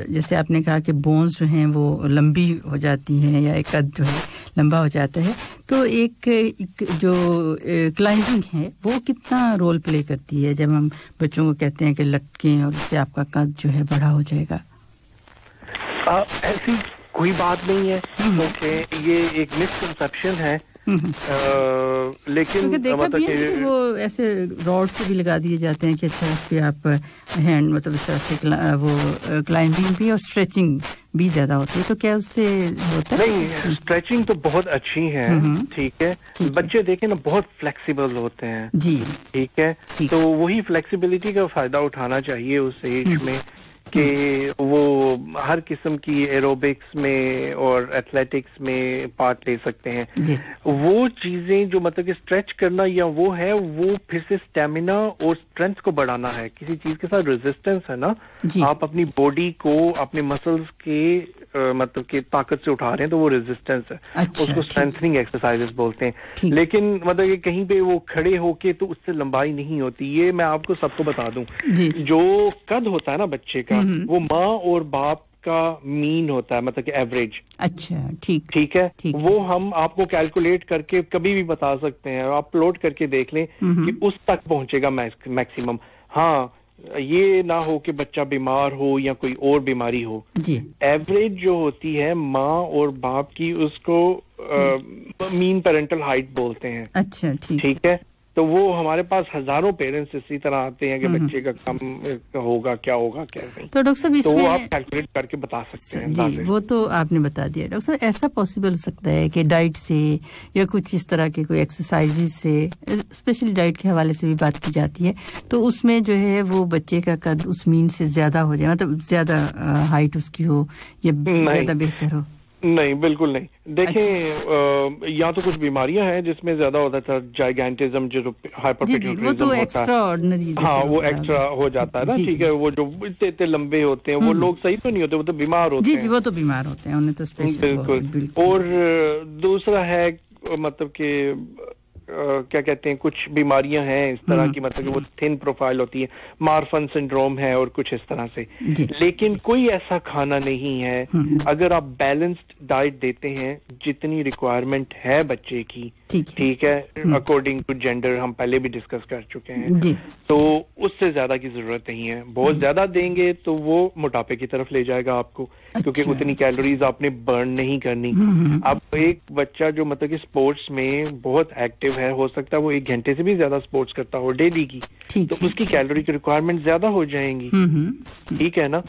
जैसे आपने कहा कि बोन्स जो हैं वो लंबी हो जाती हैं या एक कद जो है लंबा हो जाता है, तो एक जो क्लाइंबिंग है वो कितना रोल प्ले करती है जब हम बच्चों को कहते हैं कि लटकें और उससे आपका कद जो है बड़ा हो जाएगा? ऐसी कोई बात नहीं है, क्योंकि ये एक मिसकंसेप्शन है। लेकिन देखा भी है कि वो ऐसे रॉड से भी लगा दिए जाते हैं कि अच्छा उस पे आप हैंड मतलब इस तरह से वो क्लाइंबिंग भी और स्ट्रेचिंग भी ज्यादा होती है, तो क्या उससे होता है? नहीं, स्ट्रेचिंग तो बहुत अच्छी है, ठीक है। बच्चे देखें ना बहुत फ्लेक्सिबल होते हैं जी, ठीक है, तो वही फ्लेक्सिबिलिटी का फायदा उठाना चाहिए उस एज में कि वो हर किस्म की एरोबिक्स में और एथलेटिक्स में पार्ट ले सकते हैं। वो चीजें जो मतलब कि स्ट्रेच करना या वो है, वो फिर से स्टेमिना और स्ट्रेंथ को बढ़ाना है। किसी चीज के साथ रेजिस्टेंस है ना, आप अपनी बॉडी को अपने मसल्स के मतलब कि ताकत से उठा रहे हैं, तो वो रेजिस्टेंस है। अच्छा, उसको स्ट्रेंथनिंग एक्सरसाइजेस बोलते हैं। लेकिन मतलब कि कहीं पे वो खड़े होके तो उससे लंबाई नहीं होती। ये मैं आपको सबको बता दूं, जो कद होता है ना बच्चे का, वो माँ और बाप का मीन होता है, मतलब कि एवरेज। अच्छा, ठीक है, वो हम आपको कैलकुलेट करके कभी भी बता सकते हैं, आप प्लॉट करके देख लें कि उस तक पहुंचेगा मैक्सिमम। हाँ, ये ना हो कि बच्चा बीमार हो या कोई और बीमारी हो। एवरेज जो होती है माँ और बाप की, उसको मीन पेरेंटल हाइट बोलते हैं। अच्छा, ठीक है, तो वो हमारे पास हज़ारों पेरेंट्स इसी तरह आते हैं कि बच्चे का कम होगा, क्या होगा, क्या नहीं। तो डॉक्टर साहब इसमें तो वो आप कैलकुलेट करके बता सकते हैं। जी, वो तो आपने बता दिया। डॉक्टर साहब ऐसा पॉसिबल हो सकता है कि डाइट से या कुछ इस तरह के कोई एक्सरसाइजेज से, स्पेशली डाइट के हवाले से भी बात की जाती है, तो उसमें जो है वो बच्चे का कद उस मीन से ज्यादा हो जाए, मतलब ज्यादा हाइट उसकी हो या ज्यादा बेहतर हो? नहीं, बिल्कुल नहीं। देखें, या तो कुछ बीमारियां हैं जिसमें ज्यादा होता था, जाइगेंटिज्म जो हाइपरपिट्यूटरिज्म होता है, एक्स्ट्राऑर्डिनरी, हाँ वो एक्स्ट्रा हो जाता है ना, ठीक है। वो जो इतने लंबे होते हैं वो लोग सही तो नहीं होते, वो तो बीमार होते हैं। जी, वो तो बीमार होते हैं, उन्हें तो स्पेशल। बिल्कुल। और दूसरा है मतलब कि क्या कहते हैं, कुछ बीमारियां हैं इस तरह की, मतलब कि वो थिन प्रोफाइल होती है, मार्फन सिंड्रोम है और कुछ इस तरह से। लेकिन कोई ऐसा खाना नहीं है, अगर आप बैलेंस्ड डाइट देते हैं जितनी रिक्वायरमेंट है बच्चे की, ठीक है, अकॉर्डिंग टू जेंडर, हम पहले भी डिस्कस कर चुके हैं, तो उससे ज्यादा की जरूरत नहीं है। बहुत ज्यादा देंगे तो वो मोटापे की तरफ ले जाएगा आपको, क्योंकि उतनी कैलोरीज आपने बर्न नहीं करनी। अब एक बच्चा जो मतलब कि स्पोर्ट्स में बहुत एक्टिव है, हो सकता है वो 1 घंटे से भी ज्यादा स्पोर्ट्स करता हो डेली की, तो उसकी कैलोरी की रिक्वायरमेंट ज्यादा हो जाएंगी। ठीक है ना।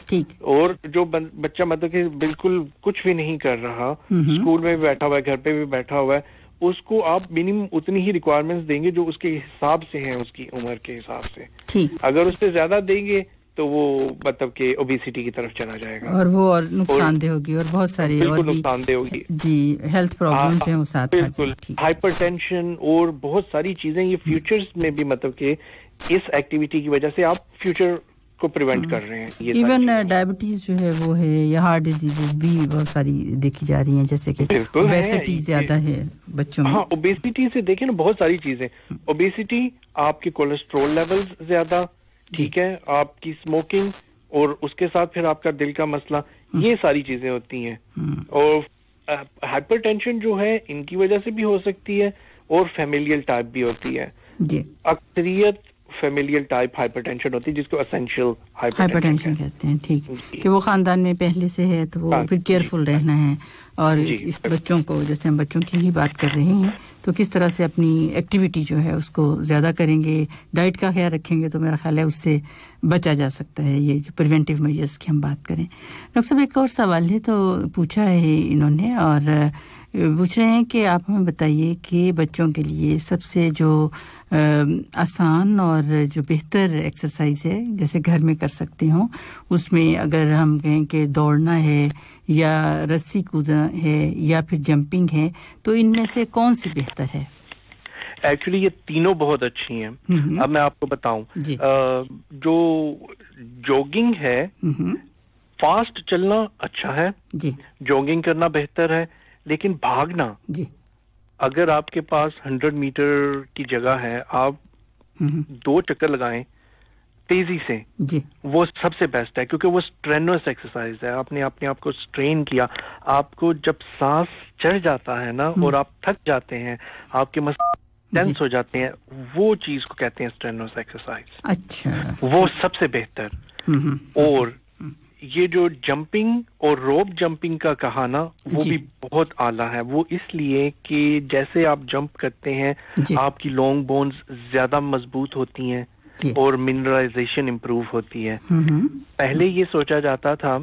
और जो बच्चा मतलब कि बिल्कुल कुछ भी नहीं कर रहा, स्कूल में भी बैठा हुआ है, घर पे भी बैठा हुआ है, उसको आप मिनिमम उतनी ही रिक्वायरमेंट्स देंगे जो उसके हिसाब से हैं, उसकी उम्र के हिसाब से। अगर उससे ज्यादा देंगे तो वो मतलब कि ओबेसिटी की तरफ चला जाएगा, और वो और नुकसानदेह होगी, और बहुत सारी बिल्कुल नुकसानदेह होगी जी, हेल्थ प्रॉब्लम्स हैं वो साथ, बिल्कुल हाइपरटेंशन और बहुत सारी चीजें ये फ्यूचर्स में भी मतलब कि इस एक्टिविटी की वजह से आप फ्यूचर को प्रिवेंट कर रहे हैं। इवन डायबिटीज जो है वो है, या हार्ट डिजीजेज भी बहुत सारी देखी जा रही हैं, जैसे कि ओबेसिटी ज्यादा है बच्चों में। हाँ, ओबेसिटी से देखें ना बहुत सारी चीजें, ओबेसिटी, आपके कोलेस्ट्रॉल लेवल्स ज्यादा, ठीक है, आपकी स्मोकिंग, और उसके साथ फिर आपका दिल का मसला, ये सारी चीजें होती हैं। और हाइपरटेंशन जो है इनकी वजह से भी हो सकती है, और फैमिलियल टाइप भी होती है। अक्सरियत फैमिलियल टाइप हाइपरटेंशन होती है, जिसको एसेंशियल हाइपरटेंशन कहते हैं। ठीक, कि वो खानदान में पहले से है, तो वो फिर केयरफुल रहना है। और इस बच्चों को, जैसे हम बच्चों की ही बात कर रहे हैं, तो किस तरह से अपनी एक्टिविटी जो है उसको ज्यादा करेंगे, डाइट का ख्याल रखेंगे, तो मेरा ख्याल है उससे बचा जा सकता है, ये जो प्रिवेंटिव मेजर्स की हम बात करें। डॉक्टर साहब एक और सवाल है, तो पूछा है इन्होंने, और पूछ रहे हैं कि आप हमें बताइए कि बच्चों के लिए सबसे जो आसान और जो बेहतर एक्सरसाइज है, जैसे घर में कर सकते हो, उसमें अगर हम कहें कि दौड़ना है या रस्सी कूदना है या फिर जंपिंग है, तो इनमें से कौन सी बेहतर है? एक्चुअली ये तीनों बहुत अच्छी हैं। अब मैं आपको बताऊं, जो जॉगिंग है, फास्ट चलना अच्छा है जी, जॉगिंग करना बेहतर है, लेकिन भागना जी, अगर आपके पास 100 मीटर की जगह है, आप 2 चक्कर लगाएं तेजी से जी, वो सबसे बेस्ट है, क्योंकि वो स्ट्रेनस एक्सरसाइज है। आपने अपने आप को स्ट्रेन किया, आपको जब सांस चढ़ जाता है ना और आप थक जाते हैं, आपके मसल टेंस हो जाते हैं, वो चीज को कहते हैं स्ट्रेनस एक्सरसाइज। अच्छा, वो सबसे बेहतर। और ये जो जंपिंग और रोप जंपिंग का कहा ना, वो भी बहुत आला है। वो इसलिए कि जैसे आप जंप करते हैं आपकी लॉन्ग बोन्स ज्यादा मजबूत होती हैं और मिनरलाइजेशन इंप्रूव होती है। पहले ये सोचा जाता था,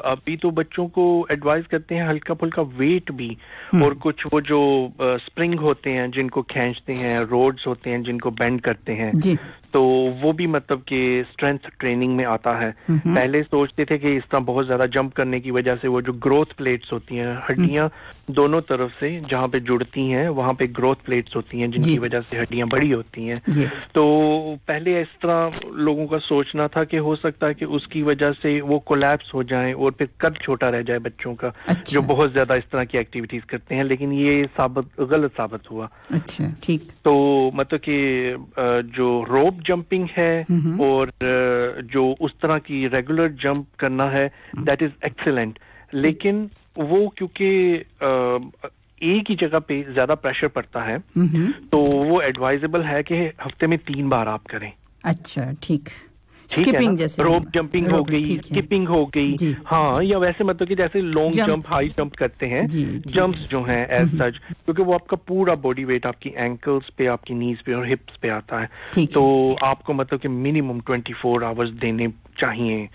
अभी तो बच्चों को एडवाइस करते हैं हल्का फुल्का वेट भी, और कुछ वो जो स्प्रिंग होते हैं जिनको खींचते हैं, रोड्स होते हैं जिनको बेंड करते हैं, तो वो भी मतलब कि स्ट्रेंथ ट्रेनिंग में आता है। पहले सोचते थे कि इस तरह बहुत ज्यादा जंप करने की वजह से वो जो ग्रोथ प्लेट्स होती हैं, हड्डियां दोनों तरफ से जहां पे जुड़ती हैं वहां पे ग्रोथ प्लेट्स होती हैं जिनकी वजह से हड्डियां बड़ी होती हैं। तो पहले इस तरह लोगों का सोचना था कि हो सकता है कि उसकी वजह से वो कोलैप्स हो जाए और फिर कद छोटा रह जाए बच्चों का, जो बहुत ज्यादा इस तरह की एक्टिविटीज करते हैं, लेकिन ये गलत साबित हुआ। अच्छा, ठीक। तो मतलब कि जो रोप जंपिंग है और जो उस तरह की रेगुलर जंप करना है, दैट इज एक्सीलेंट। लेकिन वो क्योंकि एक ही जगह पे ज्यादा प्रेशर पड़ता है, तो वो एडवाइजेबल है कि हफ्ते में 3 बार आप करें। अच्छा, ठीक। स्किपिंग जैसे रोप जंपिंग हो गई, स्किपिंग हो गई, हाँ, या वैसे मतलब कि जैसे लॉन्ग जंप, हाई जंप करते हैं, जंप्स जो हैं एज सच, क्योंकि वो आपका पूरा बॉडी वेट आपकी एंकल्स पे, आपकी नीज पे और हिप्स पे आता है। तो आपको मतलब कि मिनिमम 24 आवर्स देने चाहिए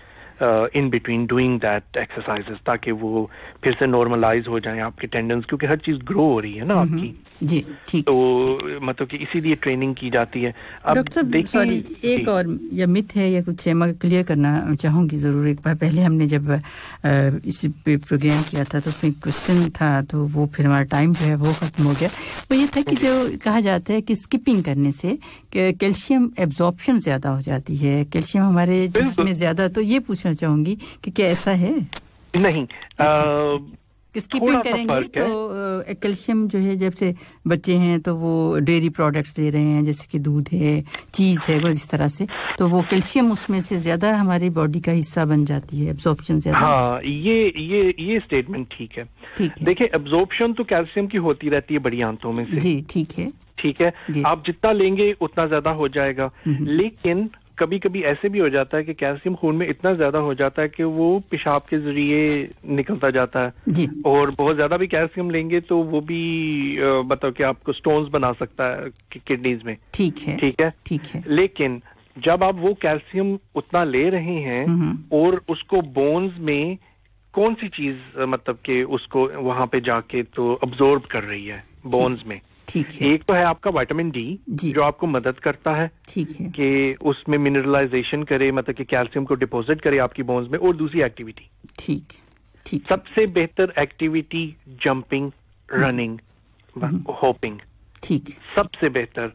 in between doing that exercises, ताकि वो फिर से नॉर्मलाइज हो जाए आपके टेंडन्स, क्योंकि हर चीज ग्रो हो रही है ना आपकी। जी, ठीक। तो मतलब कि इसीलिए ट्रेनिंग की जाती है। अब सॉरी, एक और या मिथ है या कुछ है, मैं क्लियर करना चाहूंगी जरूर। एक बार पहले हमने जब इस प्रोग्राम किया था तो उसमें क्वेश्चन था, तो वो फिर हमारा टाइम जो है वो खत्म हो गया। वो ये था कि जो कहा जाता है कि स्किपिंग करने से कैल्शियम एब्जॉर्प्शन ज्यादा हो जाती है, कैल्शियम हमारे जिस्म में ज्यादा। तो ये पूछना चाहूंगी कि क्या ऐसा है? नहीं, स्किपिंग करेंगे तो कैल्शियम जो है, जब से बच्चे हैं तो वो डेयरी प्रोडक्ट्स ले रहे हैं, जैसे कि दूध है, चीज है, वो इस तरह से, तो वो कैल्शियम उसमें से ज्यादा हमारी बॉडी का हिस्सा बन जाती है, एब्जॉर्प्शन ज्यादा। हाँ, ये स्टेटमेंट ठीक है। देखिए, एब्जॉर्प्शन तो कैल्शियम की होती रहती है बड़ी आंतों में से। जी, ठीक है, ठीक है। आप जितना लेंगे उतना ज्यादा हो जाएगा, लेकिन कभी कभी ऐसे भी हो जाता है कि कैल्शियम खून में इतना ज्यादा हो जाता है कि वो पेशाब के जरिए निकलता जाता है जी। और बहुत ज्यादा भी कैल्शियम लेंगे तो वो भी मतलब कि आपको स्टोन्स बना सकता है किडनीज में। ठीक है, ठीक है, ठीक है। लेकिन जब आप वो कैल्शियम उतना ले रहे हैं और उसको बोन्स में कौन सी चीज मतलब कि उसको वहां पे जाके तो अब्जॉर्ब कर रही है बोन्स में, ठीक है। एक तो है आपका विटामिन डी जो आपको मदद करता है, ठीक है, कि उसमें मिनरलाइजेशन करे, मतलब कि कैल्शियम को डिपॉजिट करे आपकी बोन्स में, और दूसरी एक्टिविटी। ठीक, ठीक। सबसे बेहतर एक्टिविटी जंपिंग, रनिंग, होपिंग, ठीक। सबसे बेहतर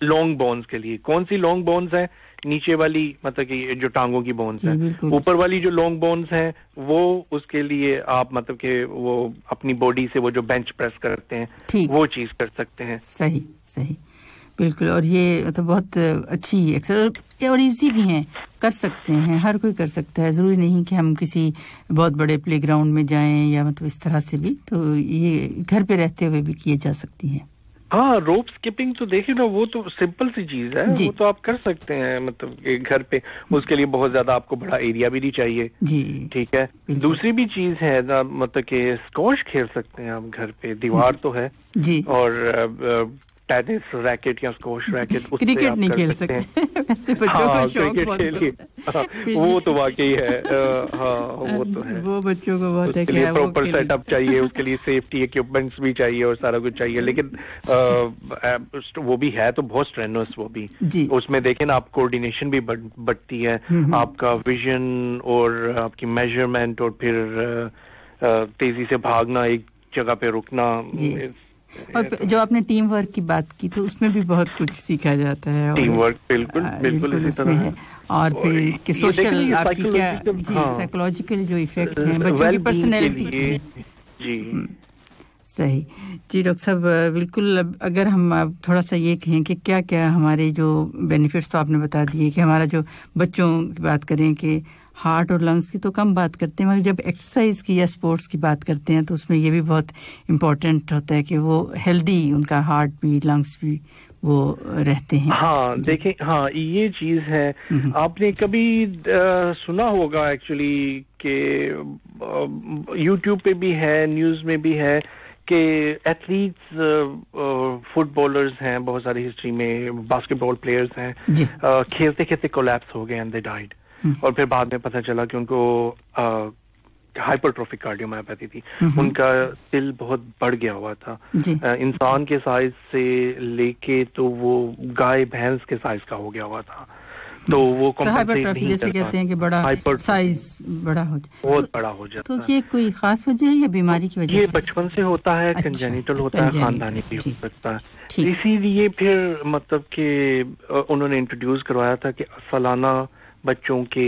लॉन्ग बोन्स के लिए। कौन सी लॉन्ग बोन्स है? नीचे वाली मतलब कि जो टांगों की बोन्स हैं, ऊपर वाली जो लॉन्ग बोन्स हैं वो उसके लिए आप मतलब कि वो अपनी बॉडी से वो जो बेंच प्रेस करते हैं वो चीज कर सकते हैं। सही, सही, बिल्कुल। और ये मतलब बहुत अच्छी एक्सरसाइज और इजी भी हैं, कर सकते हैं, हर कोई कर सकता है, जरूरी नहीं कि हम किसी बहुत बड़े प्लेग्राउंड में जाएं या मतलब इस तरह से भी, तो ये घर पे रहते हुए भी किए जा सकती हैं। हाँ, रोप स्किपिंग तो देखिए ना, वो तो सिंपल सी चीज है, वो तो आप कर सकते हैं मतलब घर पे। उसके लिए बहुत ज्यादा आपको बड़ा एरिया भी नहीं चाहिए जी, ठीक है। दूसरी भी चीज है ना, मतलब कि स्क्वॉश खेल सकते हैं आप घर पे, दीवार तो है जी, और टेनिस रैकेट या स्क्वॉश रैकेट, क्रिकेट नहीं खेल सकते वैसे बच्चों को शौक बहुत है, वो तो वाकई है। हाँ, वो तो है, वो बच्चों को बहुत है, उसके लिए प्रॉपर सेटअप चाहिए, उसके लिए सेफ्टी इक्विपमेंट्स भी चाहिए और सारा कुछ चाहिए। लेकिन वो भी है तो बहुत स्ट्रेनस, वो भी उसमें देखें ना, आप कोऑर्डिनेशन भी बढ़ती है, आपका विजन और आपकी मेजरमेंट, और फिर तेजी से भागना, एक जगह पे रुकना। और जो आपने टीम वर्क की बात की तो उसमें भी बहुत कुछ सीखा जाता है। टीम वर्क बिल्कुल इसी तरह है। और फिर कि सोशल आपकी क्या जी साइकोलॉजिकल जो इफेक्ट है बच्चों की पर्सनैलिटी जी صحیح جی ڈاکٹر صاحب بالکل. اگر ہم تھوڑا سا یہ کہیں کہ کیا کیا ہمارے جو بینیفٹس تو آپ نے بتا دیے کہ ہمارا جو بچوں کی بات کریں کہ ہارٹ اور لنگس کی تو کم بات کرتے ہیں مگر جب ایکسرسائز کی یا اسپورٹس کی بات کرتے ہیں تو اس میں یہ بھی بہت امپورٹنٹ ہوتا ہے کہ وہ ہیلدی ان کا ہارٹ بھی لنگس بھی وہ رہتے ہیں. ہاں دیکھیں ہاں یہ چیز ہے. آپ نے کبھی سنا ہوگا ایکچولی کہ یوٹیوب پہ بھی ہے نیوز میں بھی ہے کہ ایتھلیٹس فٹ بالرز ہیں بہت ساری ہسٹری میں باسکٹ بال پلیئرز ہیں کھیلتے کھیلتے کولیپس ہو گئے اینڈ دے ڈائیڈ اور پھر بعد میں پتہ چلا کہ ان کو ہائپرٹروفک کارڈیومایوپیتھی تھی. ان کا دل بہت بڑھ گیا ہوا تھا انسان کے سائز سے لے کے تو وہ گائے بھینس کے سائز کا ہو گیا ہوا تھا. تو وہ ہائپرٹروفی جیسے کہتے ہیں کہ بڑا سائز بڑا ہو جائے بہت بڑا ہو جاتا ہے. تو یہ کوئی خاص وجہ ہے یا بیماری کی وجہ سے؟ یہ بچپن سے ہوتا ہے کنجینیٹل ہوتا ہے خاندانی بھی ہو سکتا ہے. اسی لیے پھر مطلب کہ انہوں نے انٹروڈیوس کروایا تھا کہ سالانہ بچوں کے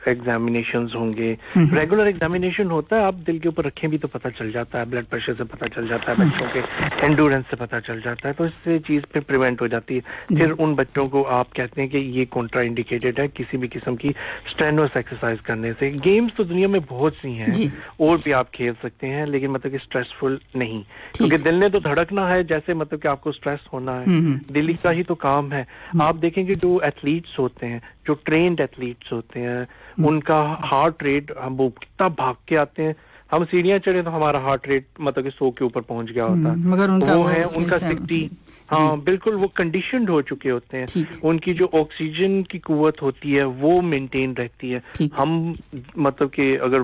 ایگزامینیشنز ہوں گے. ریگولر ایگزامینیشن ہوتا ہے آپ دل کے اوپر رکھیں بھی تو پتہ چل جاتا ہے بلڈ پریشر سے پتہ چل جاتا ہے بچوں کے انڈورنس سے پتہ چل جاتا ہے تو اس سے چیز پھر پریونٹ ہو جاتی ہے. پھر ان بچوں کو آپ کہتے ہیں کہ یہ کنٹرا انڈیکیٹڈ ہے کسی بھی قسم کی اسٹرینوس ایکسرسائز کرنے سے. گیمز تو دنیا میں بہت سی ہیں اور بھی آپ کھیل سکتے ہیں لیکن مطلب کہ اسٹریسفل نہیں کیونکہ دل نے تو دھڑکنا ہے جیسے مطلب کہ آپ کو اسٹریس ہونا ہے دل کا ہی تو کام ہے. آپ دیکھیں کہ جو ایتھلیٹس ہوتے ہیں جو ٹرینڈ ایتھلیٹس ہوتے ہیں ان کا ہارٹ ریٹ ہم وہ کتنا بھاگ کے آتے ہیں ہم سیڑھیاں چڑھے تو ہمارا ہارٹ ریٹ مطلب کہ 100 کے اوپر پہنچ گیا ہوتا ہے مگر وہ ہے ان کا 60. ہاں بالکل وہ کنڈیشنڈ ہو چکے ہوتے ہیں. ان کی جو آکسیجن کی قوت ہوتی ہے وہ مینٹین رہتی ہے. ہم مطلب کہ اگر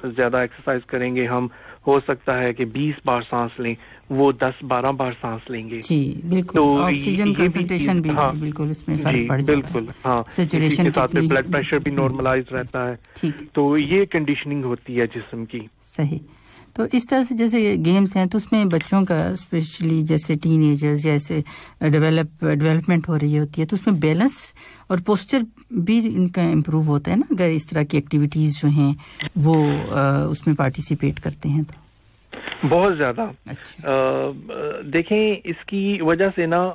زیادہ ایکسرسائز کریں گے ہم ہو سکتا ہے کہ 20 بار سانس لیں وہ 10-12 بار سانس لیں گے. جی بالکل تو آکسیجن کنسنٹریشن بھی بالکل اس میں فرق پڑ جاتا ہے. بالکل ہاں سیچوریشن کے ساتھ بلڈ پریشر بھی نارملائز رہتا ہے. تو یہ کنڈیشننگ ہوتی ہے جسم کی. صحیح. تو اس طرح سے جیسے گیمز ہیں تو اس میں بچوں کا اسپیشلی جیسے ٹین ایجرز جیسے ڈیولپمنٹ ہو رہی ہوتی ہے تو اس میں بیلنس اور پوسچر بھی ان کا امپروو ہوتا ہے نا اگر اس طرح کی ایکٹیویٹیز جو ہیں وہ اس میں پارٹیسپیٹ کرتے ہیں تو بہت زیادہ. دیکھیں اس کی وجہ سے نا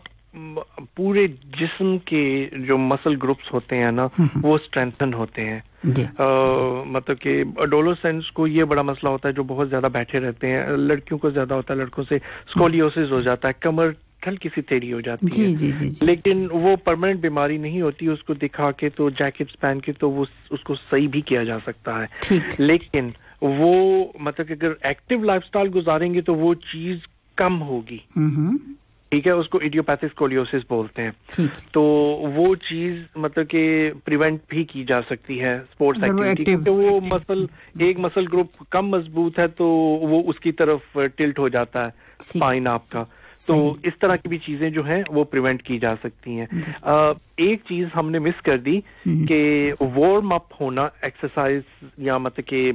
پورے جسم کے جو مسل گروپس ہوتے ہیں نا وہ اسٹرینتھن ہوتے ہیں. مطلب کہ اڈولوسینٹس کو یہ بڑا مسئلہ ہوتا ہے جو بہت زیادہ بیٹھے رہتے ہیں. لڑکیوں کو زیادہ ہوتا ہے لڑکوں سے اسکولیوسس ہو جاتا ہے کمر ہلکی سی ٹیڑھی ہو جاتی ہے. لیکن وہ پرماننٹ بیماری نہیں ہوتی. اس کو دکھا کے تو جیکٹس پہن کے تو وہ اس کو صحیح بھی کیا جا سکتا ہے. لیکن وہ مطلب کہ اگر ایکٹیو لائف سٹائل گزاریں گے تو وہ چیز کم ہوگی. ٹھیک ہے اس کو ایڈیوپیتھک اسکولیوسس بولتے ہیں. تو وہ چیز مطلب کہ پریونٹ بھی کی جا سکتی ہے اسپورٹس ایکٹیویٹی کیونکہ وہ ایک مسل گروپ کم مضبوط ہے تو وہ اس کی طرف ٹلٹ ہو جاتا ہے اسپائن آپ کا. تو اس طرح کی بھی چیزیں جو ہیں وہ پریونٹ کی جا سکتی ہیں. ایک چیز ہم نے مس کر دی کہ وارم اپ ہونا ایکسرسائز یا مطلب کہ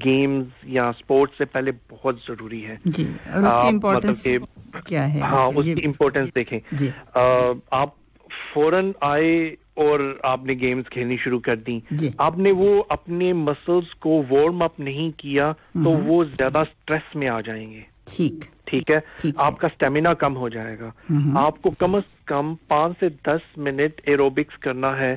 گیمز یا اسپورٹس سے پہلے بہت ضروری ہے. مطلب کہ کیا ہے ہاں اس کی امپورٹینس دیکھیں. آپ فوراً آئے اور آپ نے گیمز کھیلنی شروع کر دی آپ نے وہ اپنے مسلز کو وارم اپ نہیں کیا تو وہ زیادہ اسٹریس میں آ جائیں گے. ٹھیک ہے آپ کا اسٹیمینا کم ہو جائے گا. آپ کو کم از کم 5 سے 10 منٹ ایروبکس کرنا ہے.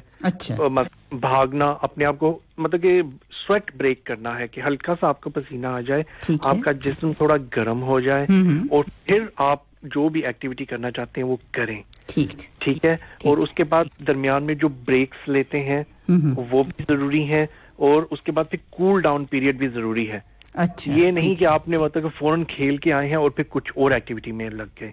بھاگنا اپنے آپ کو مطلب کہ سویٹ بریک کرنا ہے کہ ہلکا سا آپ کا پسینہ آ جائے آپ کا جسم تھوڑا گرم ہو جائے اور پھر آپ جو بھی ایکٹیویٹی کرنا چاہتے ہیں وہ کریں. ٹھیک ہے اور اس کے بعد درمیان میں جو بریکس لیتے ہیں وہ بھی ضروری ہیں اور اس کے بعد پھر کول ڈاؤن پیریڈ بھی ضروری ہے. یہ نہیں کہ آپ نے مطلب فوراً کھیل کے آئے ہیں اور پھر کچھ اور ایکٹیویٹی میں لگ گئے.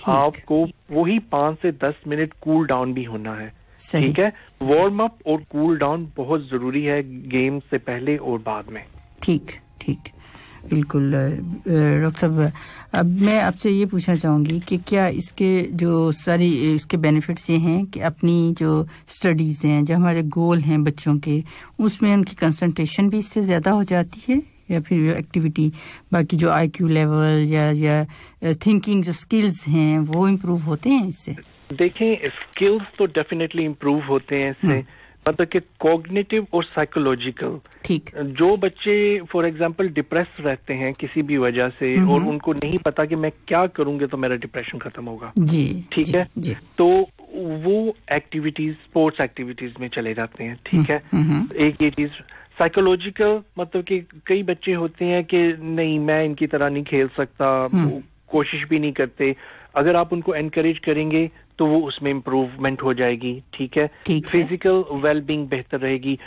آپ کو وہی 5 سے 10 منٹ کول ڈاؤن بھی ہونا ہے. ٹھیک ہے وارم اپ اور کول ڈاؤن بہت ضروری ہے گیم سے پہلے اور بعد میں. ٹھیک بالکل. ڈاکٹر صاحب اب میں آپ سے یہ پوچھنا چاہوں گی کہ کیا اس کے جو ساری اس کے بینیفٹس یہ ہیں کہ اپنی جو اسٹڈیز ہیں جو ہمارے گول ہیں بچوں کے اس میں ان کی کنسنٹریشن بھی اس سے زیادہ ہو جاتی ہے یا پھر ایکٹیویٹی باقی جو آئی کیو لیول یا تھنکنگ جو سکلز ہیں وہ امپروو ہوتے ہیں اس سے؟ دیکھیں اسکلز تو ڈیفینیٹلی امپروو ہوتے ہیں اس سے मतलब कि कॉग्निटिव और साइकोलॉजिकल। ठीक। जो बच्चे फॉर एग्जांपल डिप्रेस रहते हैं किसी भी वजह से और उनको नहीं पता कि मैं क्या करूंगे तो मेरा डिप्रेशन खत्म होगा, जी, ठीक है, जी। तो वो एक्टिविटीज, स्पोर्ट्स एक्टिविटीज में चले जाते हैं, ठीक है। एक ये चीज। साइकोलॉजिकल मतलब कि कई बच्चे होते हैं कि नहीं मैं इनकी तरह नहीं खेल सकता, कोशिश भी नहीं करते, अगर आप उनको एनकरेज करेंगे तो वो उसमें इम्प्रूवमेंट हो जाएगी, ठीक है। फिजिकल वेलबींग बेहतर रहेगी।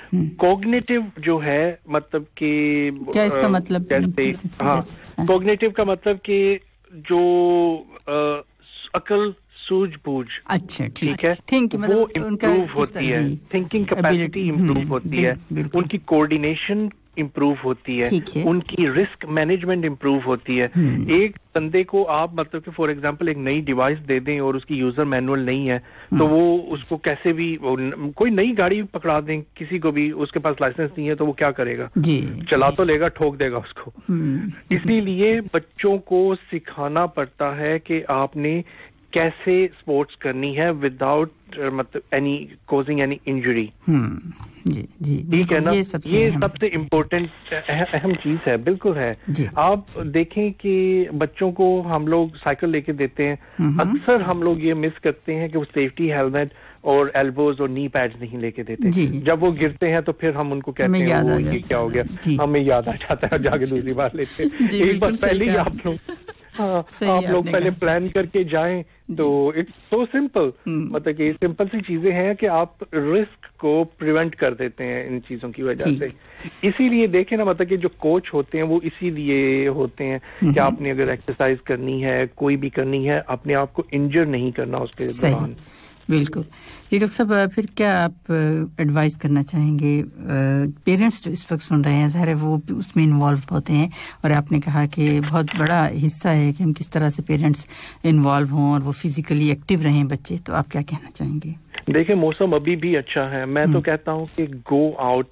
कॉग्निटिव जो है मतलब कि क्या इसका मतलब, जैसे हाँ, कॉग्निटिव का मतलब कि जो अकल सूझबूझ, अच्छा, ठीक है, थिंक वो इम्प्रूव होती है, थिंकिंग कैपेसिटी इम्प्रूव होती है, उनकी कोऑर्डिनेशन इम्प्रूव होती है, उनकी रिस्क मैनेजमेंट इम्प्रूव होती है। एक बंदे को आप मतलब कि फॉर एग्जांपल एक नई डिवाइस दे दें और उसकी यूजर मैनुअल नहीं है तो वो उसको कैसे भी, कोई नई गाड़ी पकड़ा दें किसी को भी, उसके पास लाइसेंस नहीं है तो वो क्या करेगा, चला तो लेगा, ठोक देगा उसको। इसीलिए बच्चों को सिखाना पड़ता है कि आपने कैसे स्पोर्ट्स करनी है विदाउट मतलब एनी कॉजिंग एनी इंजरी। जी, ठीक है ना, ये सबसे इम्पोर्टेंट अहम चीज है, बिल्कुल है। आप देखें कि बच्चों को हम लोग साइकिल लेके देते हैं, अक्सर हम लोग ये मिस करते हैं कि वो सेफ्टी हेलमेट और एल्बोज और नी पैड्स नहीं लेके देते। जब वो गिरते हैं तो फिर हम उनको कहते हैं वो ये क्या हो गया, हमें याद आ जाता है, जाके दूसरी बार लेते हैं। एक बार पहले ही आप लोग आप लोग पहले प्लान करके जाएं तो इट्स सो सिंपल, मतलब कि सिंपल सी चीजें हैं कि आप रिस्क को प्रिवेंट कर देते हैं इन चीजों की वजह से। इसीलिए देखें ना, मतलब कि जो कोच होते हैं वो इसीलिए होते हैं कि आपने अगर एक्सरसाइज करनी है, कोई भी करनी है, अपने आप को इंजर नहीं करना उसके दौरान। बिल्कुल जी। डॉक्टर साहब, फिर क्या आप एडवाइस करना चाहेंगे पेरेंट्स जो इस वक्त सुन रहे हैं, ज़ाहिर है वो उसमें इन्वॉल्व होते हैं, और आपने कहा कि बहुत बड़ा हिस्सा है कि हम किस तरह से पेरेंट्स इन्वॉल्व हों और वो फिजिकली एक्टिव रहें बच्चे, तो आप क्या कहना चाहेंगे? देखिए, मौसम अभी भी अच्छा है, मैं तो कहता हूँ कि गो आउट,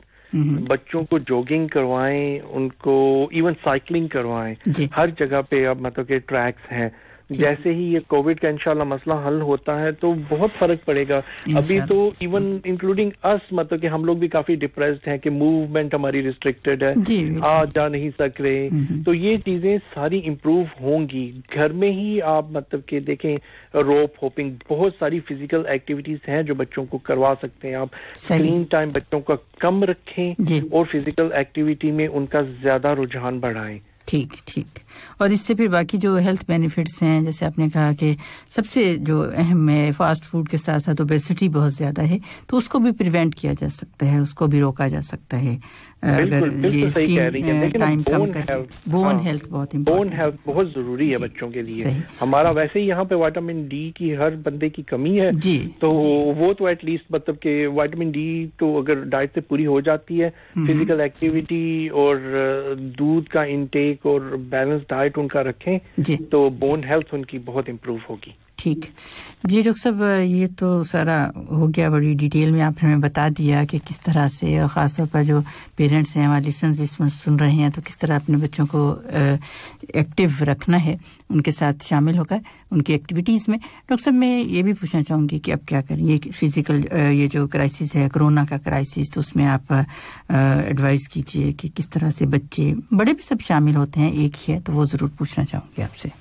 बच्चों को जॉगिंग करवाएं, उनको इवन साइकिलिंग करवाएं। हर जगह पे अब मतलब के ट्रैक्स हैं। जैसे ही ये कोविड का इंशाल्लाह मसला हल होता है तो बहुत फर्क पड़ेगा। अभी तो इवन इंक्लूडिंग अस मतलब कि हम लोग भी काफी डिप्रेस्ड हैं कि मूवमेंट हमारी रिस्ट्रिक्टेड है, आ जा नहीं सक रहे, तो ये चीजें सारी इम्प्रूव होंगी। घर में ही आप मतलब कि देखें, रोप होपिंग, बहुत सारी फिजिकल एक्टिविटीज हैं जो बच्चों को करवा सकते हैं आप। स्क्रीन टाइम बच्चों का कम रखें और फिजिकल एक्टिविटी में उनका ज्यादा रुझान बढ़ाएं। ठीक। और इससे फिर बाकी जो हेल्थ बेनिफिट्स हैं, जैसे आपने कहा कि सबसे जो अहम है, फास्ट फूड के साथ साथ ओबेसिटी बहुत ज्यादा है, तो उसको भी प्रिवेंट किया जा सकता है, उसको भी रोका जा सकता है अगर ये स्क्रीन टाइम कम करके। बोन हेल्थ बहुत इम्पोर्टेंट, बोन हेल्थ बहुत जरूरी है बच्चों के लिए। हमारा वैसे ही यहाँ पे विटामिन डी की हर बंदे की कमी है, तो वो तो एटलीस्ट मतलब कि विटामिन डी तो अगर डाइट से पूरी हो जाती है, फिजिकल एक्टिविटी और दूध का इंटेक और बैलेंस डाइट उनका रखें तो बोन हेल्थ उनकी बहुत इम्प्रूव होगी। ठीक जी। डॉक्टर साहब, ये तो सारा हो गया, बड़ी डिटेल में आपने हमें बता दिया कि किस तरह से, और ख़ासतौर पर जो पेरेंट्स हैं, हमारे लिसनर्स भी इसमें सुन रहे हैं, तो किस तरह अपने बच्चों को एक्टिव रखना है, उनके साथ शामिल होकर उनकी एक्टिविटीज़ में। डॉक्टर साहब, मैं ये भी पूछना चाहूँगी कि अब क्या करें, ये फिजिकल ये जो क्राइसिस है, कोरोना का क्राइसिस, तो उसमें आप एडवाइस कीजिए कि किस तरह से बच्चे, बड़े भी सब शामिल होते हैं, एक ही है, तो वो ज़रूर पूछना चाहूँगी आपसे।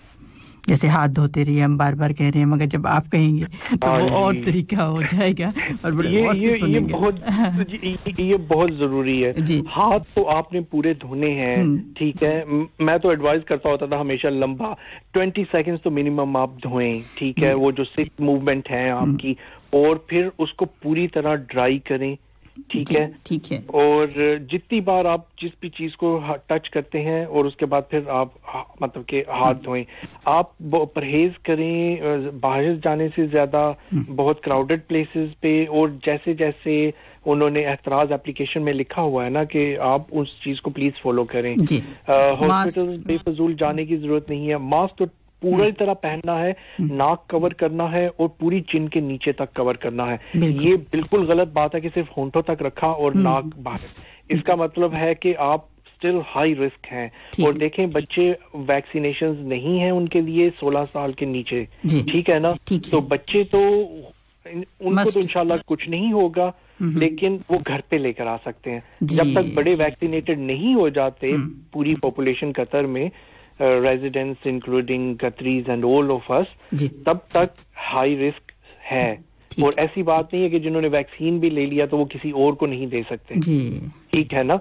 जैसे हाथ धोते रहिए, हम बार बार कह रहे हैं, मगर जब आप कहेंगे तो वो और तरीका हो जाएगा और बड़े गौर से सुनेंगे। ये बहुत जरूरी है। हाथ तो आपने पूरे धोने हैं, ठीक है। मैं तो एडवाइस करता होता था हमेशा लंबा 20 सेकंड्स तो मिनिमम आप धोएं, ठीक है, वो जो सिक्स मूवमेंट है आपकी, और फिर उसको पूरी तरह ड्राई करें, ठीक है। और जितनी बार आप जिस भी चीज को टच करते हैं और उसके बाद फिर आप मतलब के हाथ धोएं। आप परहेज करें बाहर जाने से ज्यादा, बहुत क्राउडेड प्लेसेस पे, और जैसे जैसे उन्होंने एतराज एप्लीकेशन में लिखा हुआ है ना कि आप उस चीज को प्लीज फॉलो करें। हॉस्पिटल बेफजूल जाने की जरूरत नहीं है। मास्क तो पूरी तरह पहनना है, नाक कवर करना है और पूरी चिन के नीचे तक कवर करना है। ये बिल्कुल गलत बात है कि सिर्फ होंठों तक रखा और नाक बाहर। इसका मतलब है कि आप स्टिल हाई रिस्क हैं। और देखें, बच्चे वैक्सीनेशंस नहीं है उनके लिए 16 साल के नीचे, ठीक है ना, तो बच्चे तो उनको तो इंशाल्लाह कुछ नहीं होगा, लेकिन वो घर पे लेकर आ सकते हैं। जब तक बड़े वैक्सीनेटेड नहीं हो जाते पूरी पॉपुलेशन कतर में, residents including Qataris and all of us, तब तक हाई रिस्क है। और ऐसी बात नहीं है कि जिन्होंने वैक्सीन भी ले लिया तो वो किसी और को नहीं दे सकते, ठीक है ना।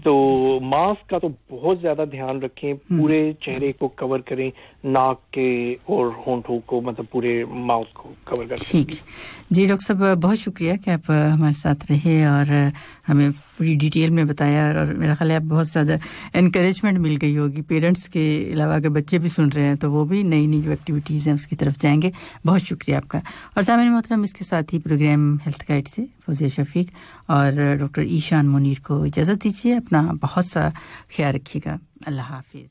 तो मास्क का तो बहुत ज्यादा ध्यान रखें, पूरे चेहरे को कवर करें, नाक के और होंठों को, मतलब पूरे माउथ को कवर करें। ठीक जी डॉक्टर साहब, बहुत शुक्रिया कि आप हमारे साथ रहे और हमें पूरी डिटेल में बताया, और मेरा ख्याल है आप बहुत ज़्यादा एनकरेजमेंट मिल गई होगी पेरेंट्स के अलावा। अगर बच्चे भी सुन रहे हैं तो वो भी नई नई जो एक्टिविटीज़ हैं उसकी तरफ जाएंगे। बहुत शुक्रिया आपका। और सामने मोहतरम, इसके साथ ही प्रोग्राम हेल्थ गाइड से फौजिया शफीक और डॉक्टर ईशान मुनीर को इजाज़त दीजिए। अपना बहुत सा ख्याल रखिएगा। अल्लाह हाफिज़।